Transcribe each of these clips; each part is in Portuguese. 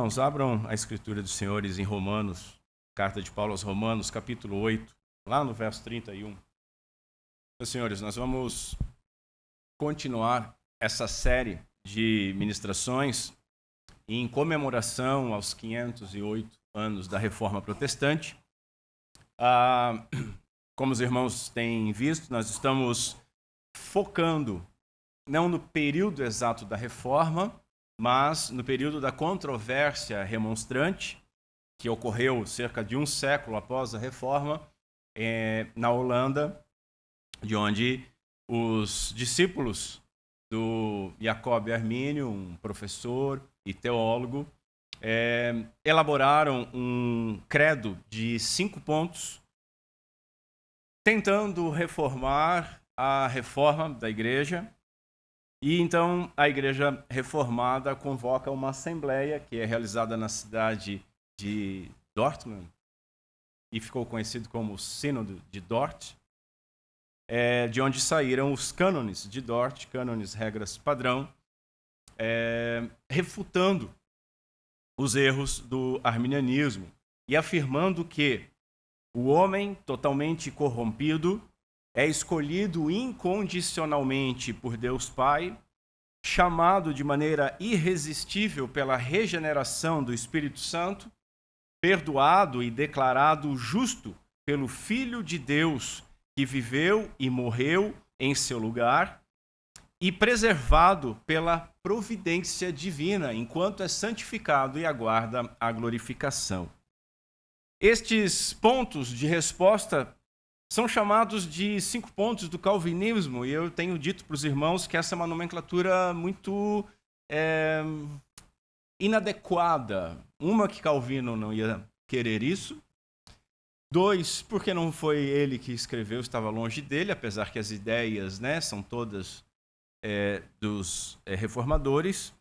Irmãos, abram a Escritura dos Senhores em Romanos, carta de Paulo aos Romanos, capítulo 8, lá no verso 31. Meus senhores, nós vamos continuar essa série de ministrações em comemoração aos 508 anos da Reforma Protestante. Como os irmãos têm visto, nós estamos focando não no período exato da Reforma, mas no período da controvérsia remonstrante, que ocorreu cerca de um século após a Reforma, na Holanda, de onde os discípulos do Jacob Armínio, um professor e teólogo, elaboraram um credo de 5 pontos, tentando reformar a reforma da igreja. E então a Igreja Reformada convoca uma assembleia que é realizada na cidade de Dortmund e ficou conhecido como o Sínodo de Dort, de onde saíram os cânones de Dort, cânones, regras padrão, refutando os erros do arminianismo e afirmando que o homem totalmente corrompido é escolhido incondicionalmente por Deus Pai, chamado de maneira irresistível pela regeneração do Espírito Santo, perdoado e declarado justo pelo Filho de Deus, que viveu e morreu em seu lugar, e preservado pela providência divina, enquanto é santificado e aguarda a glorificação. Estes pontos de resposta são chamados de 5 pontos do calvinismo, e eu tenho dito para os irmãos que essa é uma nomenclatura muito inadequada. Uma, que Calvino não ia querer isso. 2, porque não foi ele que escreveu, estava longe dele, apesar que as ideias, são todas dos reformadores.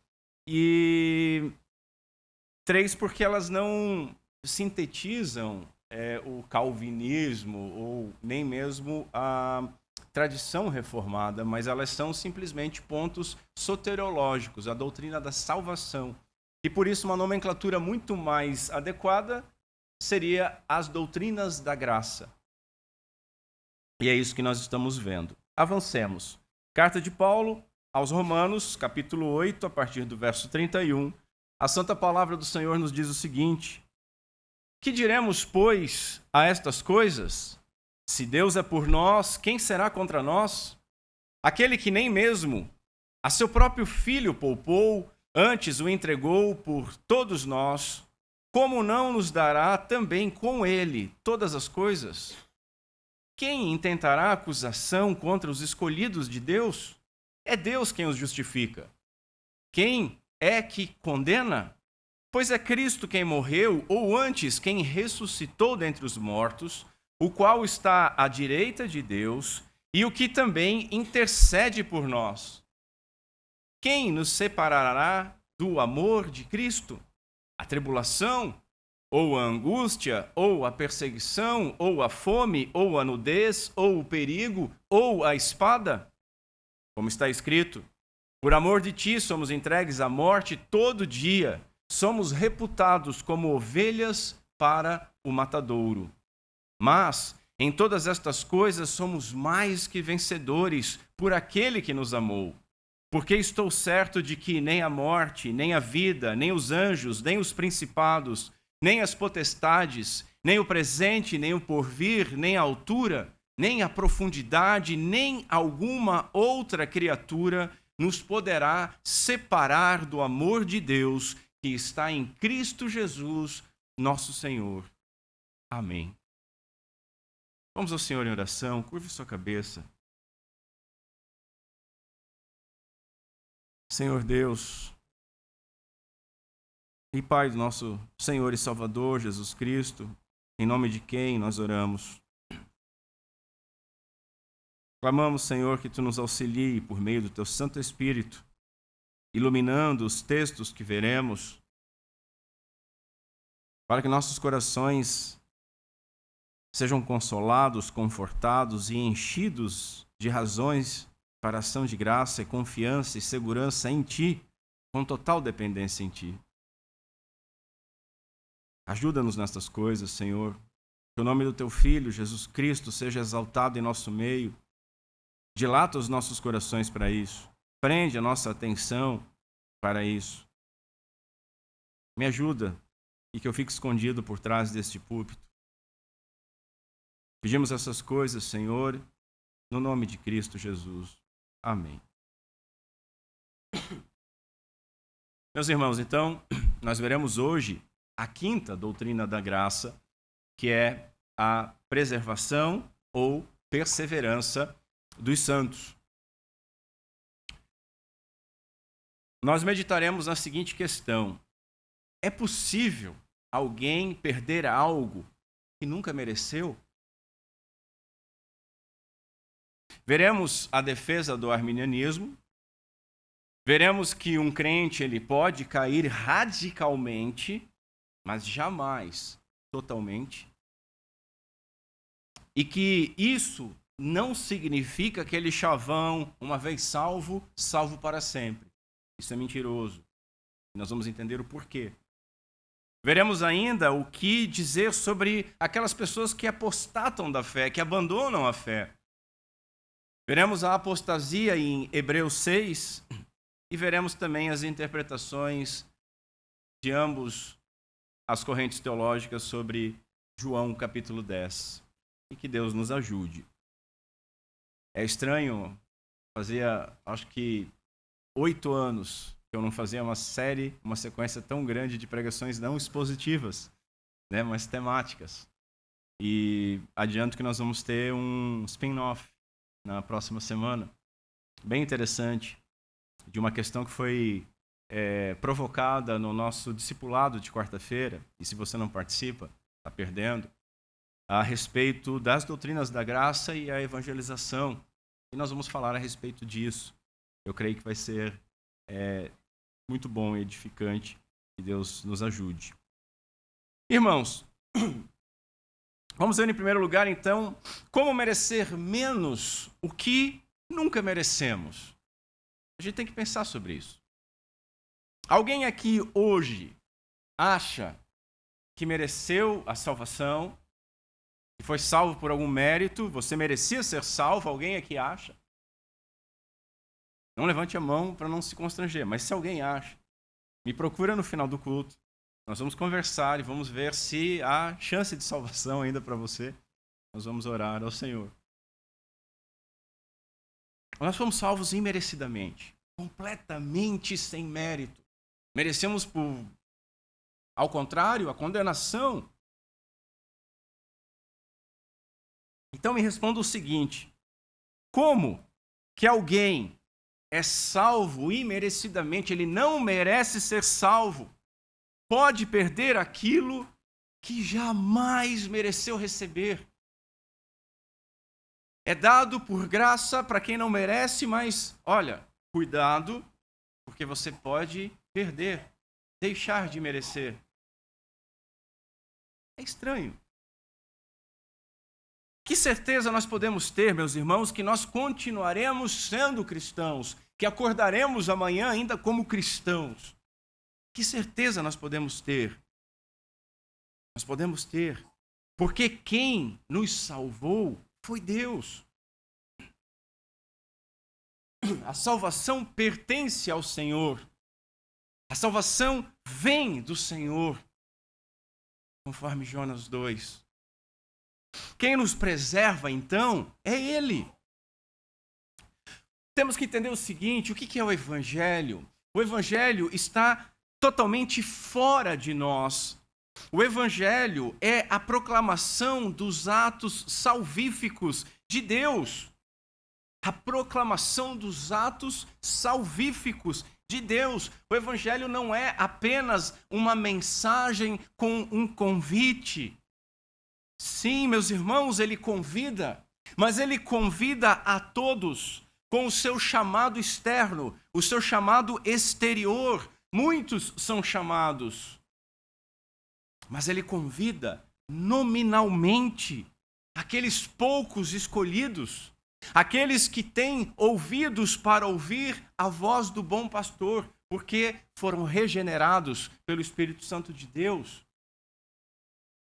E 3, porque elas não sintetizam o calvinismo ou nem mesmo a tradição reformada, mas elas são simplesmente pontos soteriológicos, a doutrina da salvação. E por isso uma nomenclatura muito mais adequada seria as doutrinas da graça. E é isso que nós estamos vendo. Avancemos. Carta de Paulo aos Romanos, capítulo 8, a partir do verso 31. A santa palavra do Senhor nos diz o seguinte: que diremos, pois, a estas coisas? Se Deus é por nós, quem será contra nós? Aquele que nem mesmo a seu próprio filho poupou, antes o entregou por todos nós, como não nos dará também com ele todas as coisas? Quem intentará acusação contra os escolhidos de Deus? É Deus quem os justifica. Quem é que condena? Pois é Cristo quem morreu, ou antes, quem ressuscitou dentre os mortos, o qual está à direita de Deus, e o que também intercede por nós. Quem nos separará do amor de Cristo? A tribulação, ou a angústia, ou a perseguição, ou a fome, ou a nudez, ou o perigo, ou a espada? Como está escrito: por amor de ti somos entregues à morte todo dia. Somos reputados como ovelhas para o matadouro. Mas, em todas estas coisas, somos mais que vencedores por aquele que nos amou. Porque estou certo de que nem a morte, nem a vida, nem os anjos, nem os principados, nem as potestades, nem o presente, nem o porvir, nem a altura, nem a profundidade, nem alguma outra criatura nos poderá separar do amor de Deus que está em Cristo Jesus, nosso Senhor. Amém. Vamos ao Senhor em oração, curve sua cabeça. Senhor Deus e Pai do nosso Senhor e Salvador Jesus Cristo, em nome de quem nós oramos. Clamamos, Senhor, que Tu nos auxilie por meio do Teu Santo Espírito, iluminando os textos que veremos, para que nossos corações sejam consolados, confortados e enchidos de razões para ação de graça e confiança e segurança em Ti, com total dependência em Ti. Ajuda-nos nestas coisas, Senhor. Que o nome do Teu Filho, Jesus Cristo, seja exaltado em nosso meio. Dilata os nossos corações para isso. Prende a nossa atenção para isso. Me ajuda e que eu fique escondido por trás deste púlpito. Pedimos essas coisas, Senhor, no nome de Cristo Jesus. Amém. Meus irmãos, então, nós veremos hoje a quinta doutrina da graça, que é a preservação ou perseverança dos santos. Nós meditaremos na seguinte questão: é possível alguém perder algo que nunca mereceu? Veremos a defesa do arminianismo. Veremos que um crente ele pode cair radicalmente, mas jamais totalmente. E que isso não significa aquele chavão, uma vez salvo, salvo para sempre. Isso é mentiroso. Nós vamos entender o porquê. Veremos ainda o que dizer sobre aquelas pessoas que apostatam da fé, que abandonam a fé. Veremos a apostasia em Hebreus 6 e veremos também as interpretações de ambos as correntes teológicas sobre João capítulo 10. E que Deus nos ajude. É estranho, fazia acho que 8 anos que eu não fazia uma sequência tão grande de pregações não expositivas, né, mas temáticas. E adianto que nós vamos ter um spin-off na próxima semana, bem interessante, de uma questão que foi provocada no nosso discipulado de quarta-feira, e se você não participa, está perdendo, a respeito das doutrinas da graça e a evangelização. E nós vamos falar a respeito disso. Eu creio que vai ser muito bom e edificante. Que Deus nos ajude. Irmãos, vamos ver em primeiro lugar, então, como merecer menos o que nunca merecemos. A gente tem que pensar sobre isso. Alguém aqui hoje acha que mereceu a salvação, que foi salvo por algum mérito, você merecia ser salvo? Alguém aqui acha? Não levante a mão para não se constranger, mas se alguém acha, me procura no final do culto. Nós vamos conversar e vamos ver se há chance de salvação ainda para você. Nós vamos orar ao Senhor. Nós fomos salvos imerecidamente, completamente sem mérito. Merecemos, ao contrário, a condenação. Então me responda o seguinte: como que alguém é salvo imerecidamente, ele não merece ser salvo, pode perder aquilo que jamais mereceu receber? É dado por graça para quem não merece, mas, olha, cuidado, porque você pode perder, deixar de merecer. É estranho. Que certeza nós podemos ter, meus irmãos, que nós continuaremos sendo cristãos, que acordaremos amanhã ainda como cristãos? Que certeza nós podemos ter? Nós podemos ter, porque quem nos salvou foi Deus. A salvação pertence ao Senhor. A salvação vem do Senhor, conforme Jonas 2. Quem nos preserva, então, é Ele. Temos que entender o seguinte: o que é o Evangelho? O Evangelho está totalmente fora de nós. O Evangelho é a proclamação dos atos salvíficos de Deus. A proclamação dos atos salvíficos de Deus. O Evangelho não é apenas uma mensagem com um convite. Sim, meus irmãos, ele convida, mas ele convida a todos com o seu chamado externo, o seu chamado exterior. Muitos são chamados, mas ele convida nominalmente aqueles poucos escolhidos, aqueles que têm ouvidos para ouvir a voz do bom pastor, porque foram regenerados pelo Espírito Santo de Deus.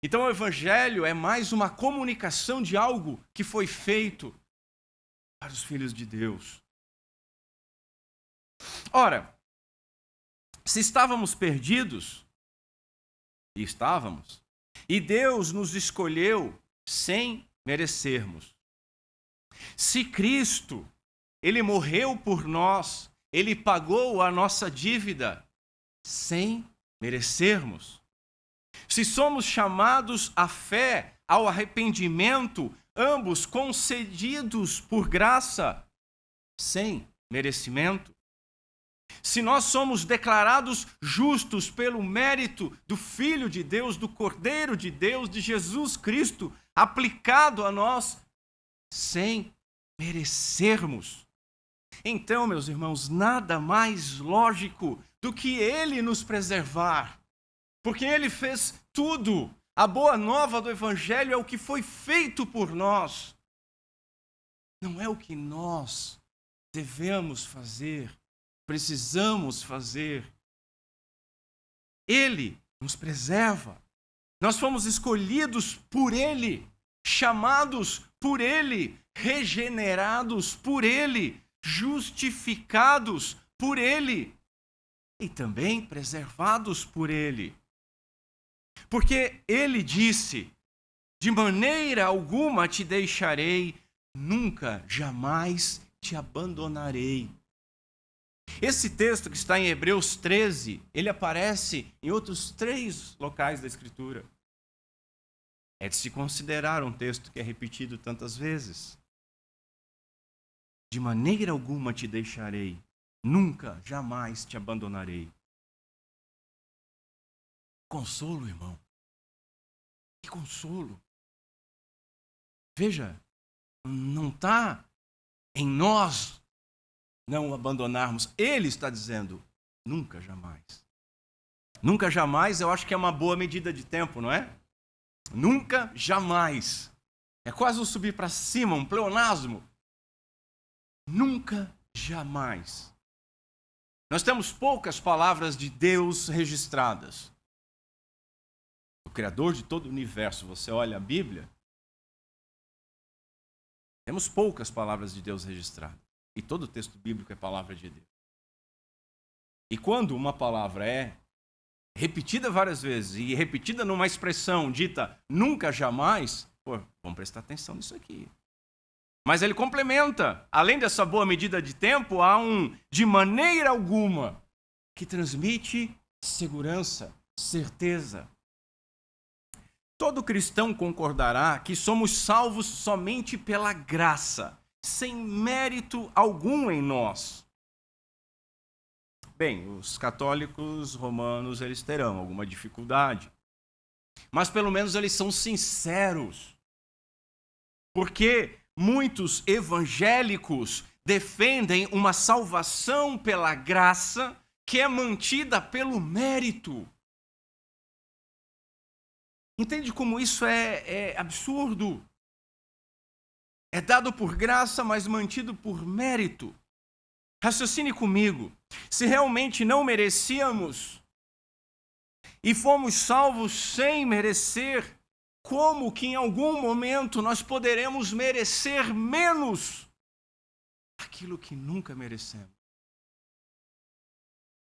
Então o Evangelho é mais uma comunicação de algo que foi feito para os filhos de Deus. Ora, se estávamos perdidos, e estávamos, e Deus nos escolheu sem merecermos. Se Cristo, Ele morreu por nós, Ele pagou a nossa dívida sem merecermos. Se somos chamados à fé, ao arrependimento, ambos concedidos por graça, sem merecimento. Se nós somos declarados justos pelo mérito do Filho de Deus, do Cordeiro de Deus, de Jesus Cristo, aplicado a nós, sem merecermos. Então, meus irmãos, nada mais lógico do que Ele nos preservar, porque Ele fez tudo. A boa nova do Evangelho é o que foi feito por nós. Não é o que nós devemos fazer, precisamos fazer. Ele nos preserva. Nós fomos escolhidos por Ele, chamados por Ele, regenerados por Ele, justificados por Ele e também preservados por Ele. Porque Ele disse: de maneira alguma te deixarei, nunca, jamais te abandonarei. Esse texto que está em Hebreus 13, ele aparece em outros 3 locais da Escritura. É de se considerar um texto que é repetido tantas vezes. De maneira alguma te deixarei, nunca, jamais te abandonarei. Consolo, irmão. Que consolo. Veja, não está em nós não abandonarmos. Ele está dizendo, nunca, jamais. Nunca, jamais, eu acho que é uma boa medida de tempo, não é? Nunca, jamais. É quase um subir para cima, um pleonasmo. Nunca, jamais. Nós temos poucas palavras de Deus registradas. O Criador de todo o universo, você olha a Bíblia, temos poucas palavras de Deus registradas. E todo o texto bíblico é palavra de Deus. E quando uma palavra é repetida várias vezes e repetida numa expressão dita nunca, jamais, vamos prestar atenção nisso aqui. Mas ele complementa, além dessa boa medida de tempo, há um de maneira alguma que transmite segurança, certeza. Todo cristão concordará que somos salvos somente pela graça, sem mérito algum em nós. Bem, os católicos romanos, eles terão alguma dificuldade. Mas pelo menos eles são sinceros. Porque muitos evangélicos defendem uma salvação pela graça que é mantida pelo mérito. Entende como isso é absurdo? É dado por graça, mas mantido por mérito. Raciocine comigo. Se realmente não merecíamos e fomos salvos sem merecer, como que em algum momento nós poderemos merecer menos aquilo que nunca merecemos?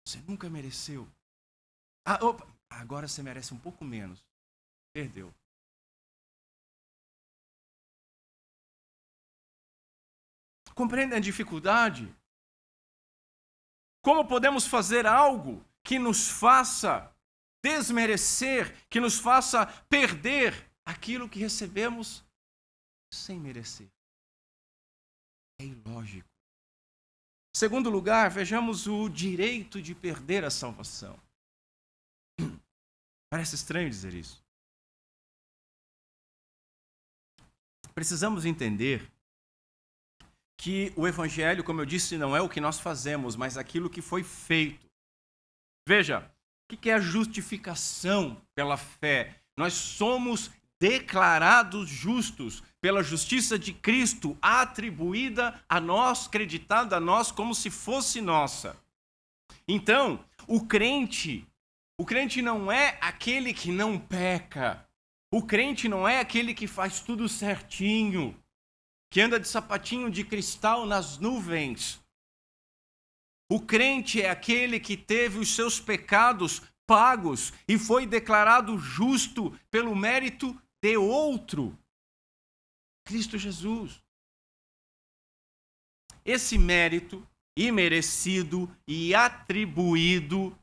Você nunca mereceu. Agora você merece um pouco menos. Perdeu. Compreende a dificuldade? Como podemos fazer algo que nos faça desmerecer, que nos faça perder aquilo que recebemos sem merecer? É ilógico. Segundo lugar, vejamos o direito de perder a salvação. Parece estranho dizer isso. Precisamos entender que o Evangelho, como eu disse, não é o que nós fazemos, mas aquilo que foi feito. Veja, o que é a justificação pela fé? Nós somos declarados justos pela justiça de Cristo, atribuída a nós, creditada a nós como se fosse nossa. Então, o crente não é aquele que não peca. O crente não é aquele que faz tudo certinho, que anda de sapatinho de cristal nas nuvens. O crente é aquele que teve os seus pecados pagos e foi declarado justo pelo mérito de outro, Cristo Jesus. Esse mérito imerecido e atribuído,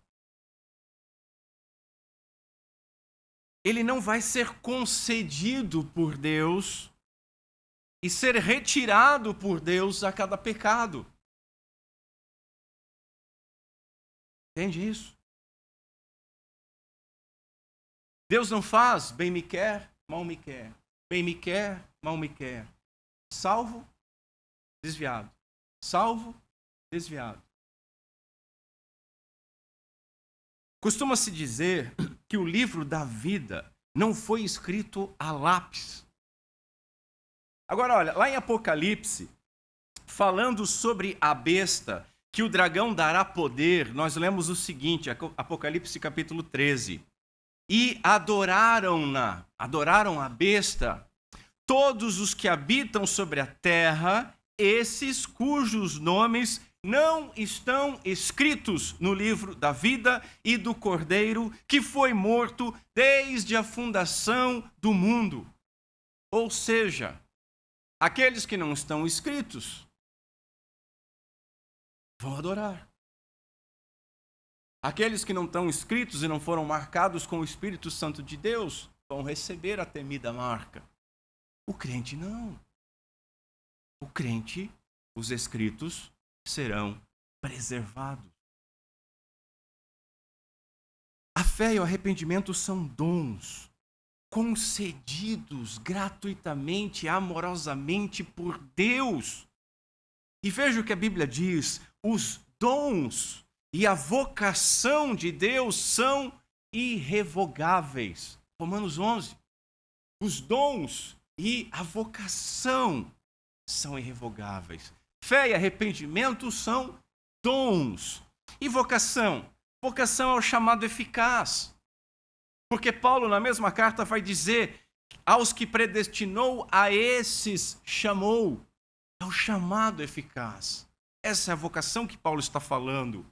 ele não vai ser concedido por Deus e ser retirado por Deus a cada pecado. Entende isso? Deus não faz bem me quer, mal me quer. Bem me quer, mal me quer. Salvo, desviado. Salvo, desviado. Costuma-se dizer que o livro da vida não foi escrito a lápis. Agora, olha, lá em Apocalipse, falando sobre a besta, que o dragão dará poder, nós lemos o seguinte, Apocalipse capítulo 13. E adoraram a besta, todos os que habitam sobre a terra, esses cujos nomes não estão escritos no livro da vida e do Cordeiro, que foi morto desde a fundação do mundo. Ou seja, aqueles que não estão escritos vão adorar. Aqueles que não estão escritos e não foram marcados com o Espírito Santo de Deus vão receber a temida marca. O crente não. O crente, os escritos serão preservados. A fé e o arrependimento são dons concedidos gratuitamente, amorosamente por Deus. E veja o que a Bíblia diz: os dons e a vocação de Deus são irrevogáveis. Romanos 11. Os dons e a vocação são irrevogáveis. Fé e arrependimento são dons. E vocação? Vocação é o chamado eficaz. Porque Paulo, na mesma carta, vai dizer: aos que predestinou, a esses chamou. É o chamado eficaz. Essa é a vocação que Paulo está falando.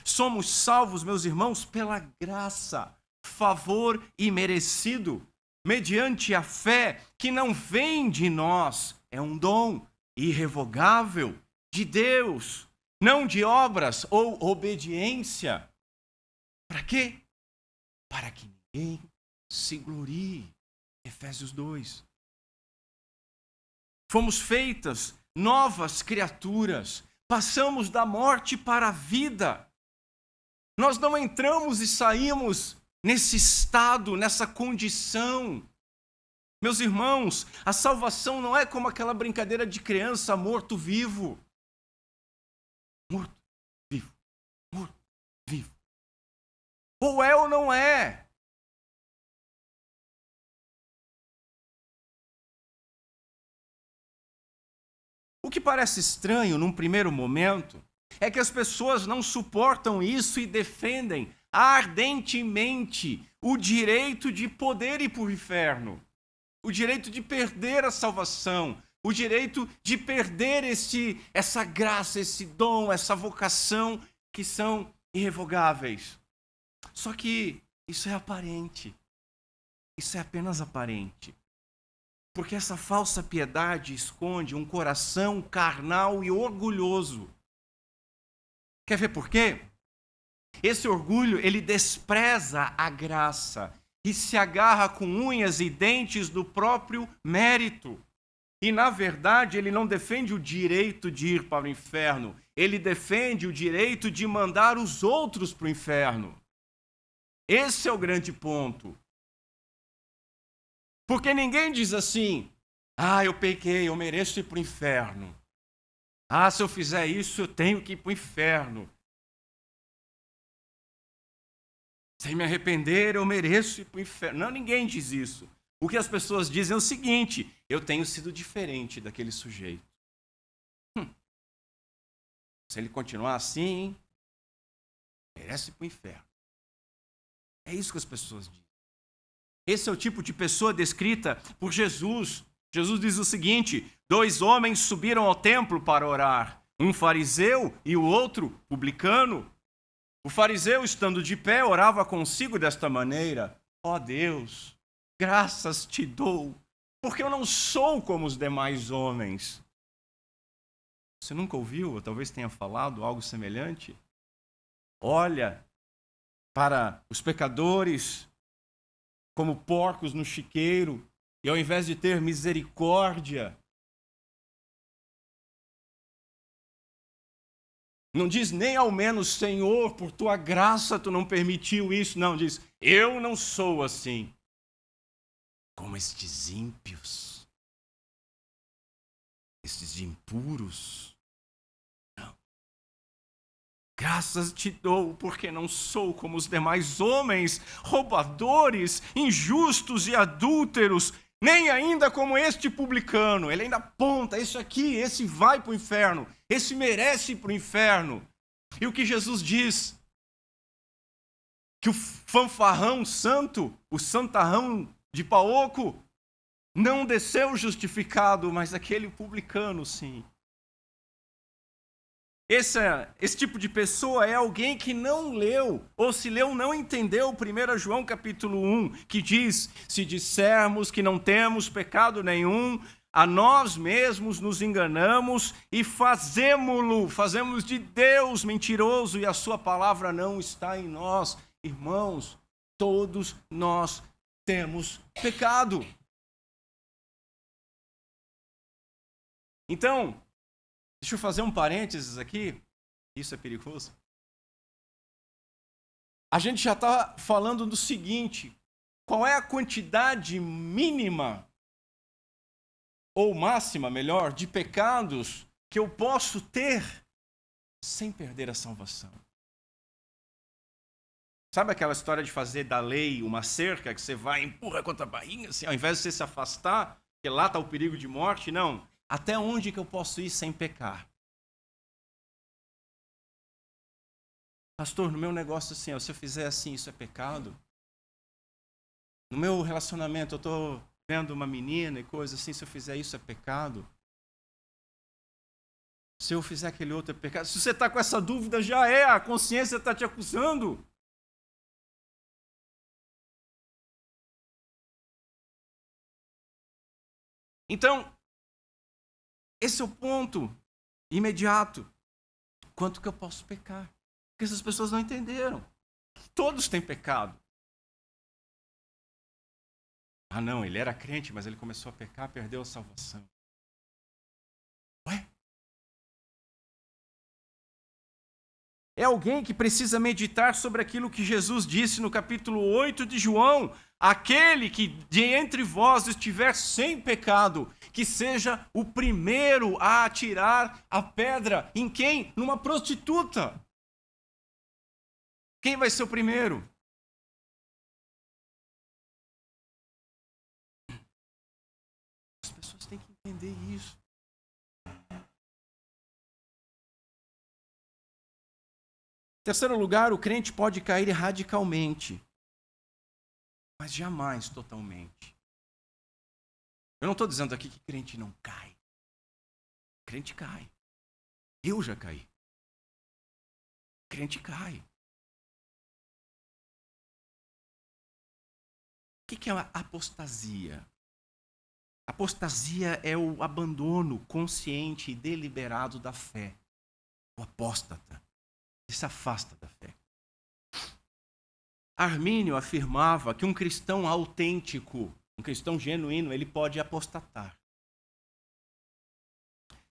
Somos salvos, meus irmãos, pela graça, favor imerecido, mediante a fé que não vem de nós, é um dom irrevogável de Deus, não de obras ou obediência. Para quê? Para que ninguém se glorie. Efésios 2. Fomos feitas novas criaturas, passamos da morte para a vida. Nós não entramos e saímos nesse estado, nessa condição. Meus irmãos, a salvação não é como aquela brincadeira de criança morto-vivo. Morto-vivo, morto-vivo. Ou é ou não é. O que parece estranho num primeiro momento é que as pessoas não suportam isso e defendem ardentemente o direito de poder ir para o inferno, o direito de perder a salvação, o direito de perder essa graça, esse dom, essa vocação que são irrevogáveis. Só que isso é aparente, isso é apenas aparente. Porque essa falsa piedade esconde um coração carnal e orgulhoso. Quer ver por quê? Esse orgulho, ele despreza a graça e se agarra com unhas e dentes do próprio mérito. E, na verdade, ele não defende o direito de ir para o inferno, ele defende o direito de mandar os outros para o inferno. Esse é o grande ponto. Porque ninguém diz assim: eu pequei, eu mereço ir para o inferno. Se eu fizer isso, eu tenho que ir para o inferno. Se me arrepender, eu mereço ir para o inferno. Não, ninguém diz isso. O que as pessoas dizem é o seguinte: eu tenho sido diferente daquele sujeito. Se ele continuar assim, merece ir para o inferno. É isso que as pessoas dizem. Esse é o tipo de pessoa descrita por Jesus. Jesus diz o seguinte: 2 homens subiram ao templo para orar, um fariseu e o outro publicano. O fariseu, estando de pé, orava consigo desta maneira: ó Deus, graças te dou, porque eu não sou como os demais homens. Você nunca ouviu, ou talvez tenha falado algo semelhante? Olha para os pecadores como porcos no chiqueiro, e ao invés de ter misericórdia, não diz nem ao menos, Senhor, por tua graça tu não permitiu isso. Não, diz, eu não sou assim como estes ímpios, estes impuros. Não. Graças te dou, porque não sou como os demais homens, roubadores, injustos e adúlteros, nem ainda como este publicano. Ele ainda aponta, esse vai para o inferno, esse merece ir para o inferno. E o que Jesus diz? Que o fanfarrão santo, o santarrão de Paoco, não desceu justificado, mas aquele publicano sim. Esse tipo de pessoa é alguém que não leu, ou se leu, não entendeu 1 João capítulo 1, que diz, se dissermos que não temos pecado nenhum, a nós mesmos nos enganamos e fazemos de Deus mentiroso e a sua palavra não está em nós. Irmãos, todos nós temos pecado. Então, deixa eu fazer um parênteses aqui, isso é perigoso. A gente já está falando do seguinte: qual é a quantidade mínima, ou máxima, melhor, de pecados que eu posso ter sem perder a salvação? Sabe aquela história de fazer da lei uma cerca, que você vai e empurra contra a barriga, assim, ao invés de você se afastar, porque lá está o perigo de morte? Não. Até onde que eu posso ir sem pecar? Pastor, no meu negócio assim, se eu fizer assim, isso é pecado? No meu relacionamento, eu estou vendo uma menina e coisa assim, se eu fizer isso é pecado? Se eu fizer aquele outro é pecado? Se você está com essa dúvida, a consciência está te acusando. Então, esse é o ponto imediato. Quanto que eu posso pecar? Porque essas pessoas não entenderam. Todos têm pecado. Ah, não, ele era crente, mas ele começou a pecar, perdeu a salvação. Ué? É alguém que precisa meditar sobre aquilo que Jesus disse no capítulo 8 de João. Aquele que de entre vós estiver sem pecado, que seja o primeiro a atirar a pedra. Em quem? Numa prostituta. Quem vai ser o primeiro? As pessoas têm que entender isso. Em terceiro lugar, o crente pode cair radicalmente, mas jamais totalmente. Eu não estou dizendo aqui que crente não cai. Crente cai. Eu já caí. Crente cai. O que é a apostasia? Apostasia é o abandono consciente e deliberado da fé. O apóstata, que se afasta da fé. Armínio afirmava que um cristão autêntico, um cristão genuíno, ele pode apostatar.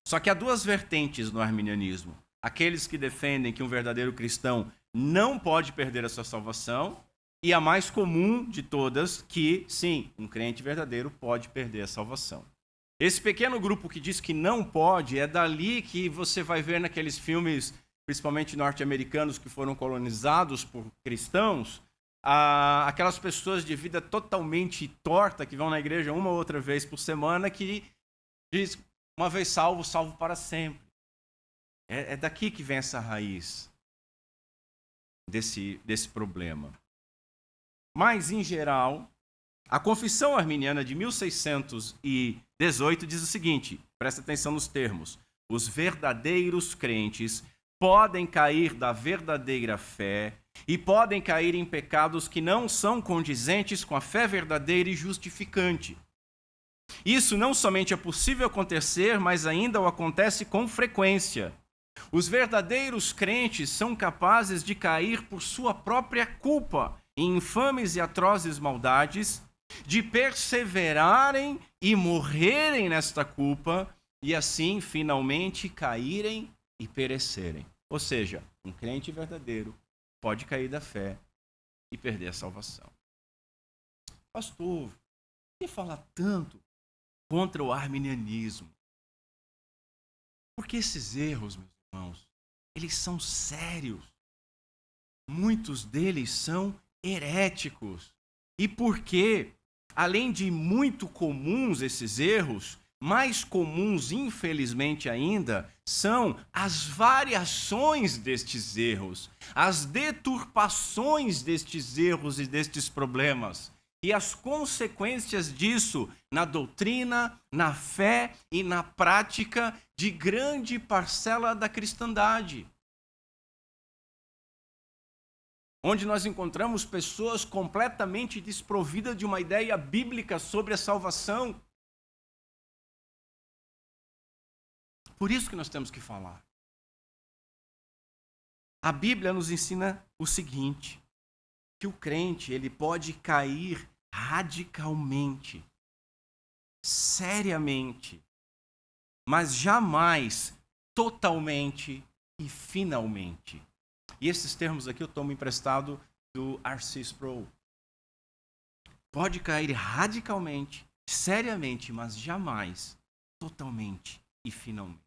Só que há duas vertentes no arminianismo. Aqueles que defendem que um verdadeiro cristão não pode perder a sua salvação, e a mais comum de todas, que, sim, um crente verdadeiro pode perder a salvação. Esse pequeno grupo que diz que não pode, é dali que você vai ver naqueles filmes, principalmente norte-americanos, que foram colonizados por cristãos, aquelas pessoas de vida totalmente torta, que vão na igreja uma ou outra vez por semana, que diz, uma vez salvo, salvo para sempre. É daqui que vem essa raiz desse problema. Mas, em geral, A Confissão Arminiana de 1618 diz o seguinte, presta atenção nos termos: os verdadeiros crentes podem cair da verdadeira fé e podem cair em pecados que não são condizentes com a fé verdadeira e justificante. Isso não somente é possível acontecer, mas ainda o acontece com frequência. Os verdadeiros crentes são capazes de cair por sua própria culpa em infames e atrozes maldades, de perseverarem e morrerem nesta culpa e assim finalmente caírem e perecerem. Ou seja, um crente verdadeiro pode cair da fé e perder a salvação. Pastor, por que falar tanto contra o arminianismo? Porque esses erros, meus irmãos, eles são sérios. Muitos deles são heréticos. E porque, além de muito comuns esses erros, mais comuns, infelizmente ainda, são as variações destes erros, as deturpações destes erros e destes problemas, e as consequências disso na doutrina, na fé e na prática de grande parcela da cristandade. Onde nós encontramos pessoas completamente desprovidas de uma ideia bíblica sobre a salvação. Por isso que nós temos que falar. A Bíblia nos ensina o seguinte, que o crente ele pode cair radicalmente, seriamente, mas jamais totalmente e finalmente. E esses termos aqui eu tomo emprestado do R.C. Sproul. Pode cair radicalmente, seriamente, mas jamais totalmente e finalmente.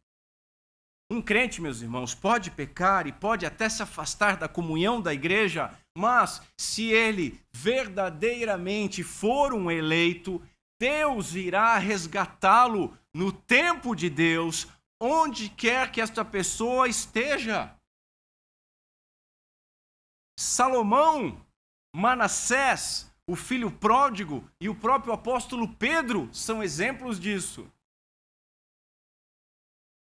Um crente, meus irmãos, pode pecar e pode até se afastar da comunhão da igreja, mas se ele verdadeiramente for um eleito, Deus irá resgatá-lo no tempo de Deus, onde quer que esta pessoa esteja. Salomão, Manassés, o filho pródigo e o próprio apóstolo Pedro são exemplos disso.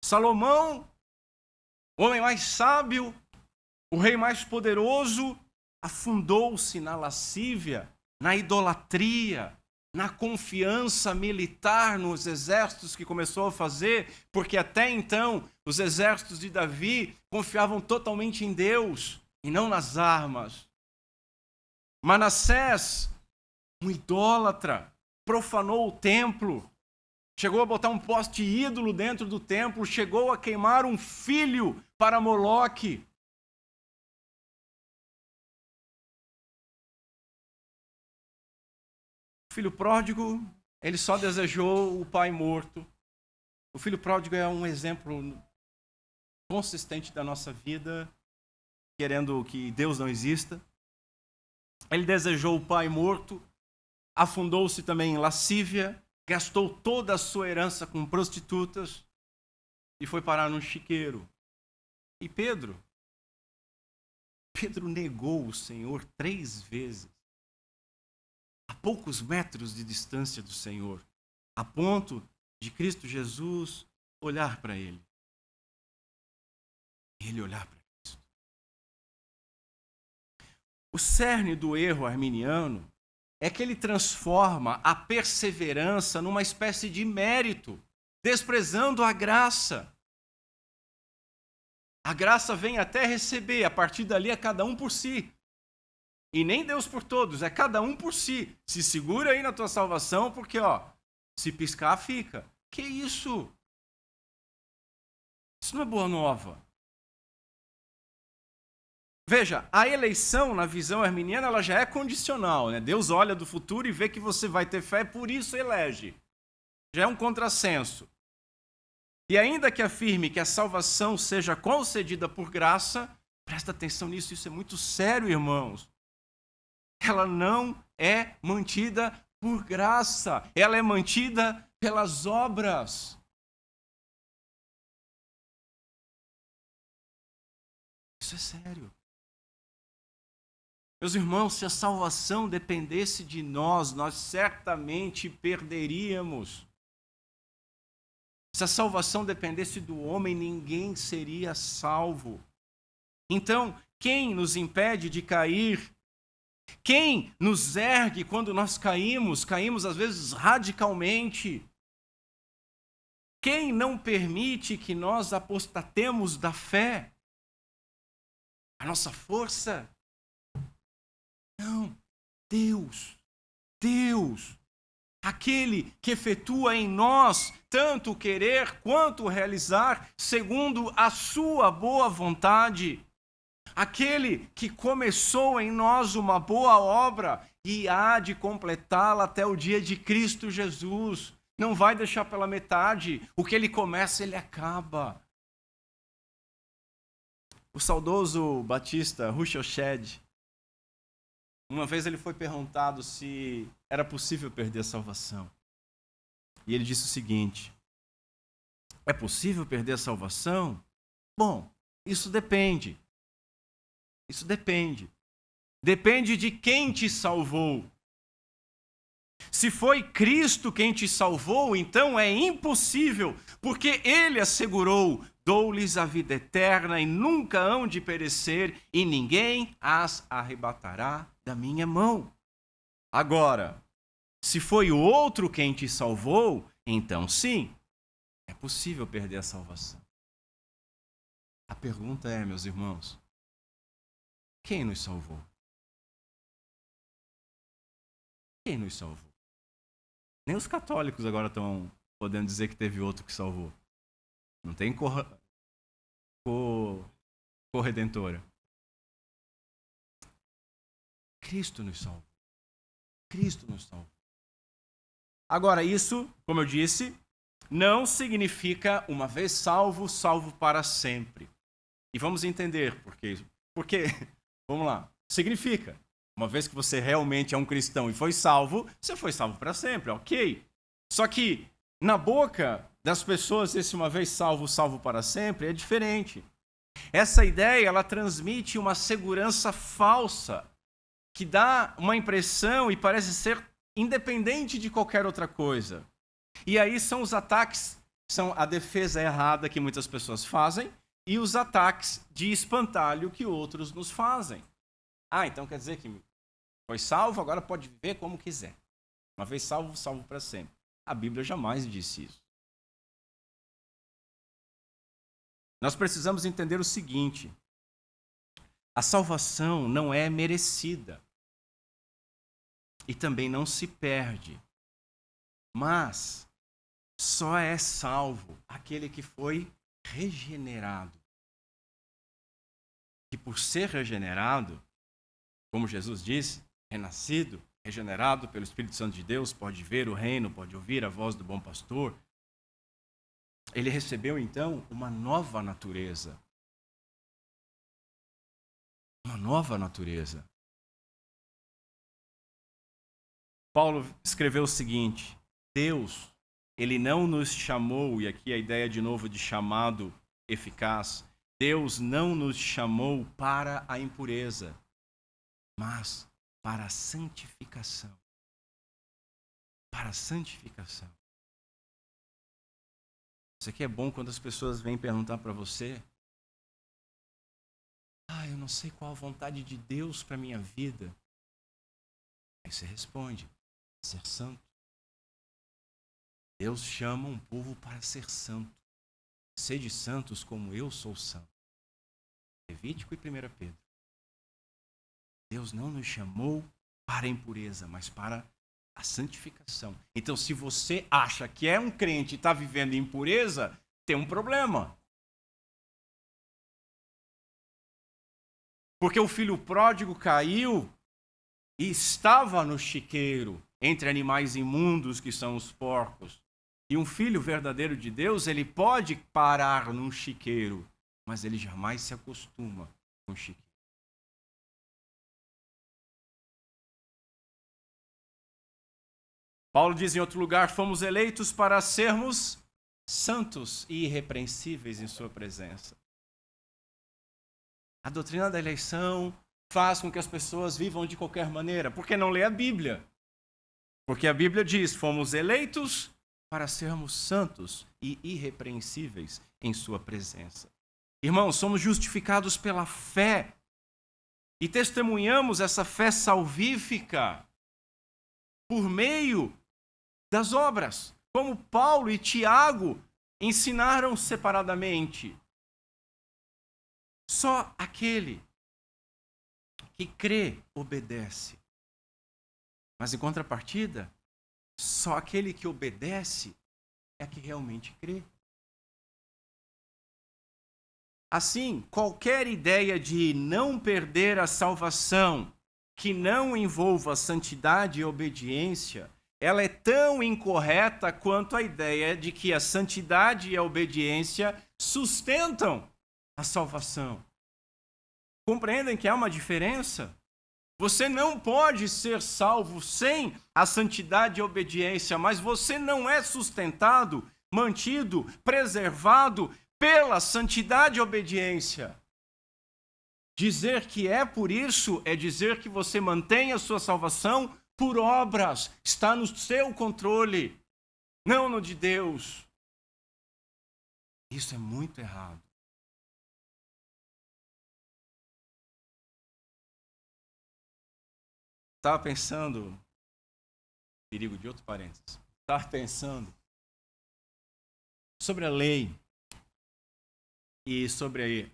Salomão, o homem mais sábio, o rei mais poderoso, afundou-se na lascívia, na idolatria, na confiança militar nos exércitos que começou a fazer, porque até então os exércitos de Davi confiavam totalmente em Deus e não nas armas. Manassés, um idólatra, profanou o templo, chegou a botar um poste ídolo dentro do templo, chegou a queimar um filho para Moloque. O filho pródigo, ele só desejou o pai morto. O filho pródigo é um exemplo consistente da nossa vida, querendo que Deus não exista. Ele desejou o pai morto, afundou-se também em lascívia, gastou toda a sua herança com prostitutas e foi parar num chiqueiro. E Pedro negou o Senhor 3 vezes, a poucos metros de distância do Senhor, a ponto de Cristo Jesus olhar para ele. Ele olhar para Cristo. O cerne do erro arminiano é que ele transforma a perseverança numa espécie de mérito, desprezando a graça. A graça vem até receber, a partir dali é cada um por si. E nem Deus por todos, é cada um por si. Se segura aí na tua salvação, porque se piscar, fica. Que isso? Isso não é boa nova. Veja, a eleição na visão arminiana ela já é condicional, né? Deus olha do futuro e vê que você vai ter fé, por isso elege. Já é um contrassenso. E ainda que afirme que a salvação seja concedida por graça, presta atenção nisso, isso é muito sério, irmãos. Ela não é mantida por graça, ela é mantida pelas obras. Isso é sério. Meus irmãos, se a salvação dependesse de nós, nós certamente perderíamos. Se a salvação dependesse do homem, ninguém seria salvo. Então, quem nos impede de cair? Quem nos ergue quando nós caímos? Caímos às vezes radicalmente. Quem não permite que nós apostatemos da fé? A nossa força? Não, Deus, aquele que efetua em nós tanto o querer quanto o realizar, segundo a sua boa vontade. Aquele que começou em nós uma boa obra e há de completá-la até o dia de Cristo Jesus. Não vai deixar pela metade. O que ele começa, ele acaba. O saudoso batista Russell Shedd, uma vez ele foi perguntado se era possível perder a salvação. E ele disse o seguinte: é possível perder a salvação? Bom, isso depende. Isso depende. Depende de quem te salvou. Se foi Cristo quem te salvou, então é impossível, porque Ele assegurou: dou-lhes a vida eterna e nunca hão de perecer, e ninguém as arrebatará da minha mão. Agora, se foi o outro quem te salvou, então sim, é possível perder a salvação. A pergunta é, meus irmãos, quem nos salvou? Quem nos salvou? Nem os católicos agora estão podendo dizer que teve outro que salvou. Não tem corredentora. Cristo nos salvou. Cristo nos salvou. Agora, isso, como eu disse, não significa uma vez salvo, salvo para sempre. E vamos entender por quê. Porque, vamos lá, significa, uma vez que você realmente é um cristão e foi salvo, você foi salvo para sempre, ok. Só que, na boca das pessoas, esse uma vez salvo, salvo para sempre, é diferente. Essa ideia, ela transmite uma segurança falsa, que dá uma impressão e parece ser independente de qualquer outra coisa. E aí são os ataques, são a defesa errada que muitas pessoas fazem e os ataques de espantalho que outros nos fazem. Ah, então quer dizer que foi salvo, agora pode viver como quiser. Uma vez salvo, salvo para sempre. A Bíblia jamais disse isso. Nós precisamos entender o seguinte: a salvação não é merecida e também não se perde, mas só é salvo aquele que foi regenerado. E por ser regenerado, como Jesus disse, renascido, regenerado pelo Espírito Santo de Deus, pode ver o reino, pode ouvir a voz do bom pastor. Ele recebeu, então, uma nova natureza. Uma nova natureza. Paulo escreveu o seguinte: Deus, Ele não nos chamou, e aqui a ideia de novo de chamado eficaz, Deus não nos chamou para a impureza, mas para a santificação. Para a santificação. Isso aqui é bom quando as pessoas vêm perguntar para você: eu não sei qual a vontade de Deus para a minha vida. Aí você responde: ser santo. Deus chama um povo para ser santo. Sede santos como eu sou santo. Levítico e 1 Pedro. Deus não nos chamou para a impureza, mas para a santificação. Então, se você acha que é um crente e está vivendo em impureza, tem um problema. Porque o filho pródigo caiu e estava no chiqueiro, entre animais imundos que são os porcos. E um filho verdadeiro de Deus, ele pode parar num chiqueiro, mas ele jamais se acostuma com o chiqueiro. Paulo diz em outro lugar: fomos eleitos para sermos santos e irrepreensíveis em sua presença. A doutrina da eleição faz com que as pessoas vivam de qualquer maneira? Porque não lê a Bíblia. Porque a Bíblia diz, fomos eleitos para sermos santos e irrepreensíveis em sua presença. Irmãos, somos justificados pela fé e testemunhamos essa fé salvífica por meio das obras, como Paulo e Tiago ensinaram separadamente. Só aquele que crê obedece. Mas em contrapartida, só aquele que obedece é que realmente crê. Assim, qualquer ideia de não perder a salvação que não envolva santidade e obediência, ela é tão incorreta quanto a ideia de que a santidade e a obediência sustentam a salvação. Compreendem que há uma diferença? Você não pode ser salvo sem a santidade e a obediência, mas você não é sustentado, mantido, preservado pela santidade e obediência. Dizer que é por isso é dizer que você mantém a sua salvação por obras, está no seu controle, não no de Deus. Isso é muito errado. Estava pensando, perigo de outro parênteses, estava pensando sobre a lei e sobre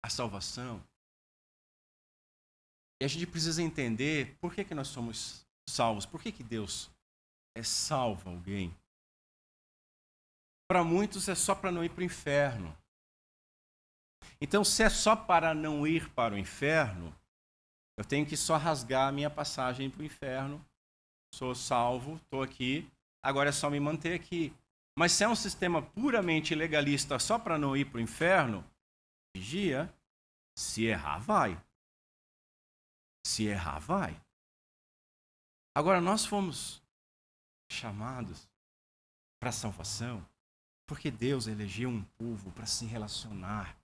a salvação. E a gente precisa entender por que nós somos salvos, por que Deus salva alguém. Para muitos é só para não ir para o inferno. Então, se é só para não ir para o inferno, eu tenho que só rasgar a minha passagem para o inferno. Sou salvo, estou aqui, agora é só me manter aqui. Mas se é um sistema puramente legalista só para não ir para o inferno, vigia, se errar, vai. Se errar, vai. Agora, nós fomos chamados para a salvação porque Deus elegeu um povo para se relacionar.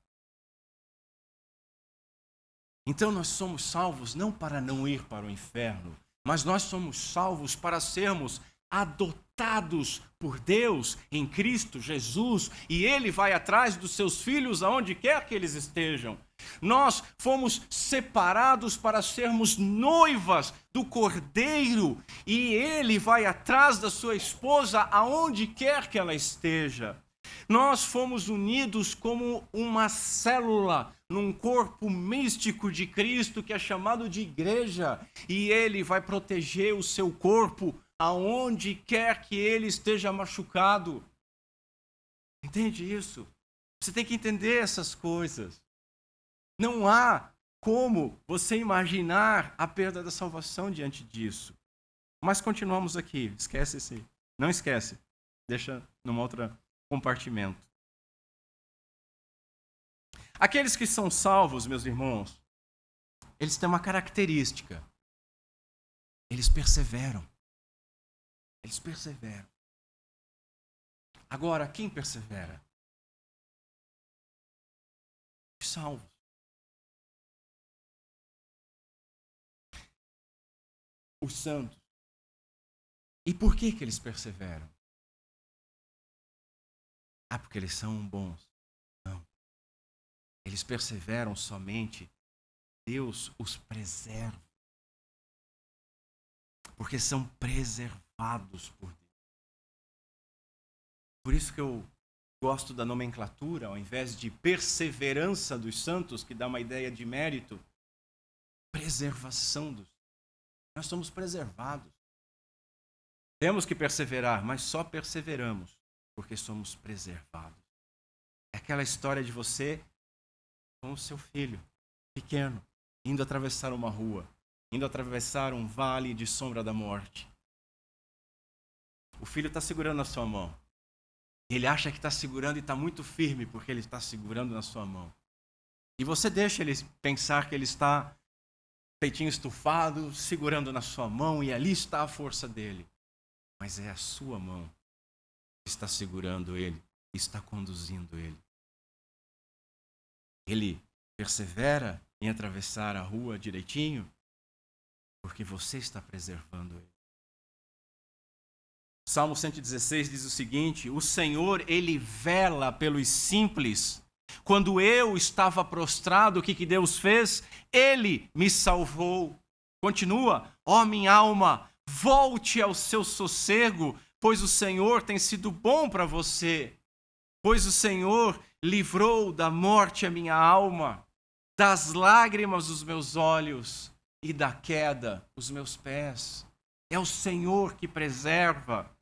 Então nós somos salvos não para não ir para o inferno, mas nós somos salvos para sermos adotados por Deus em Cristo Jesus, e Ele vai atrás dos seus filhos aonde quer que eles estejam. Nós fomos separados para sermos noivas do Cordeiro, e Ele vai atrás da sua esposa aonde quer que ela esteja. Nós fomos unidos como uma célula num corpo místico de Cristo que é chamado de igreja, e Ele vai proteger o seu corpo aonde quer que ele esteja machucado. Entende isso? Você tem que entender essas coisas. Não há como você imaginar a perda da salvação diante disso. Mas continuamos aqui. Esquece esse. Não esquece. Deixa num outro compartimento. Aqueles que são salvos, meus irmãos, eles têm uma característica. Eles perseveram. Eles perseveram. Agora, quem persevera? Os salvos. Os santos. E por que eles perseveram? Ah, porque eles são bons. Não. Eles perseveram somente. Deus os preserva. Porque são preservados por Deus. Por isso que eu gosto da nomenclatura, ao invés de perseverança dos santos, que dá uma ideia de mérito, preservação dos santos. Nós somos preservados. Temos que perseverar, mas só perseveramos porque somos preservados. É aquela história de você com o seu filho pequeno, indo atravessar uma rua, indo atravessar um vale de sombra da morte. O filho está segurando na sua mão. Ele acha que está segurando e está muito firme porque ele está segurando na sua mão. E você deixa ele pensar que ele está peitinho estufado, segurando na sua mão, e ali está a força dele. Mas é a sua mão que está segurando ele, está conduzindo ele. Ele persevera em atravessar a rua direitinho? Porque você está preservando ele. Salmo 116 diz o seguinte: o Senhor, ele vela pelos simples. Quando eu estava prostrado, o que Deus fez? Ele me salvou. Continua: ó minha alma, volte ao seu sossego, pois o Senhor tem sido bom para você. Pois o Senhor livrou da morte a minha alma, das lágrimas os meus olhos e da queda os meus pés. É o Senhor que preserva.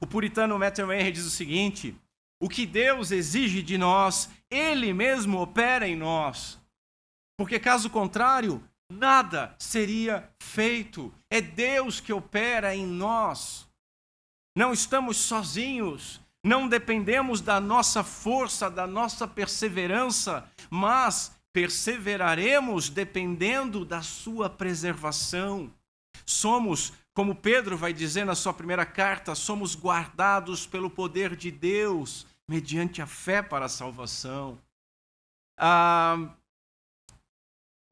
O puritano Matthew Henry diz o seguinte: o que Deus exige de nós, Ele mesmo opera em nós. Porque caso contrário, nada seria feito. É Deus que opera em nós. Não estamos sozinhos. Não dependemos da nossa força, da nossa perseverança, mas perseveraremos dependendo da sua preservação. Somos, como Pedro vai dizer na sua primeira carta, somos guardados pelo poder de Deus, mediante a fé para a salvação.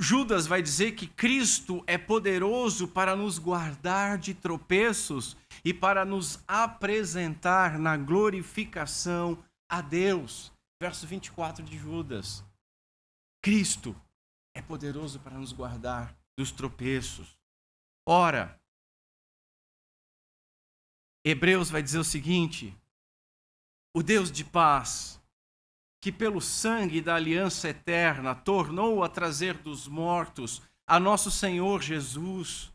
Judas vai dizer que Cristo é poderoso para nos guardar de tropeços e para nos apresentar na glorificação a Deus. Verso 24 de Judas. Cristo é poderoso para nos guardar dos tropeços. Ora, Hebreus vai dizer o seguinte: o Deus de paz, que pelo sangue da aliança eterna tornou a trazer dos mortos a nosso Senhor Jesus,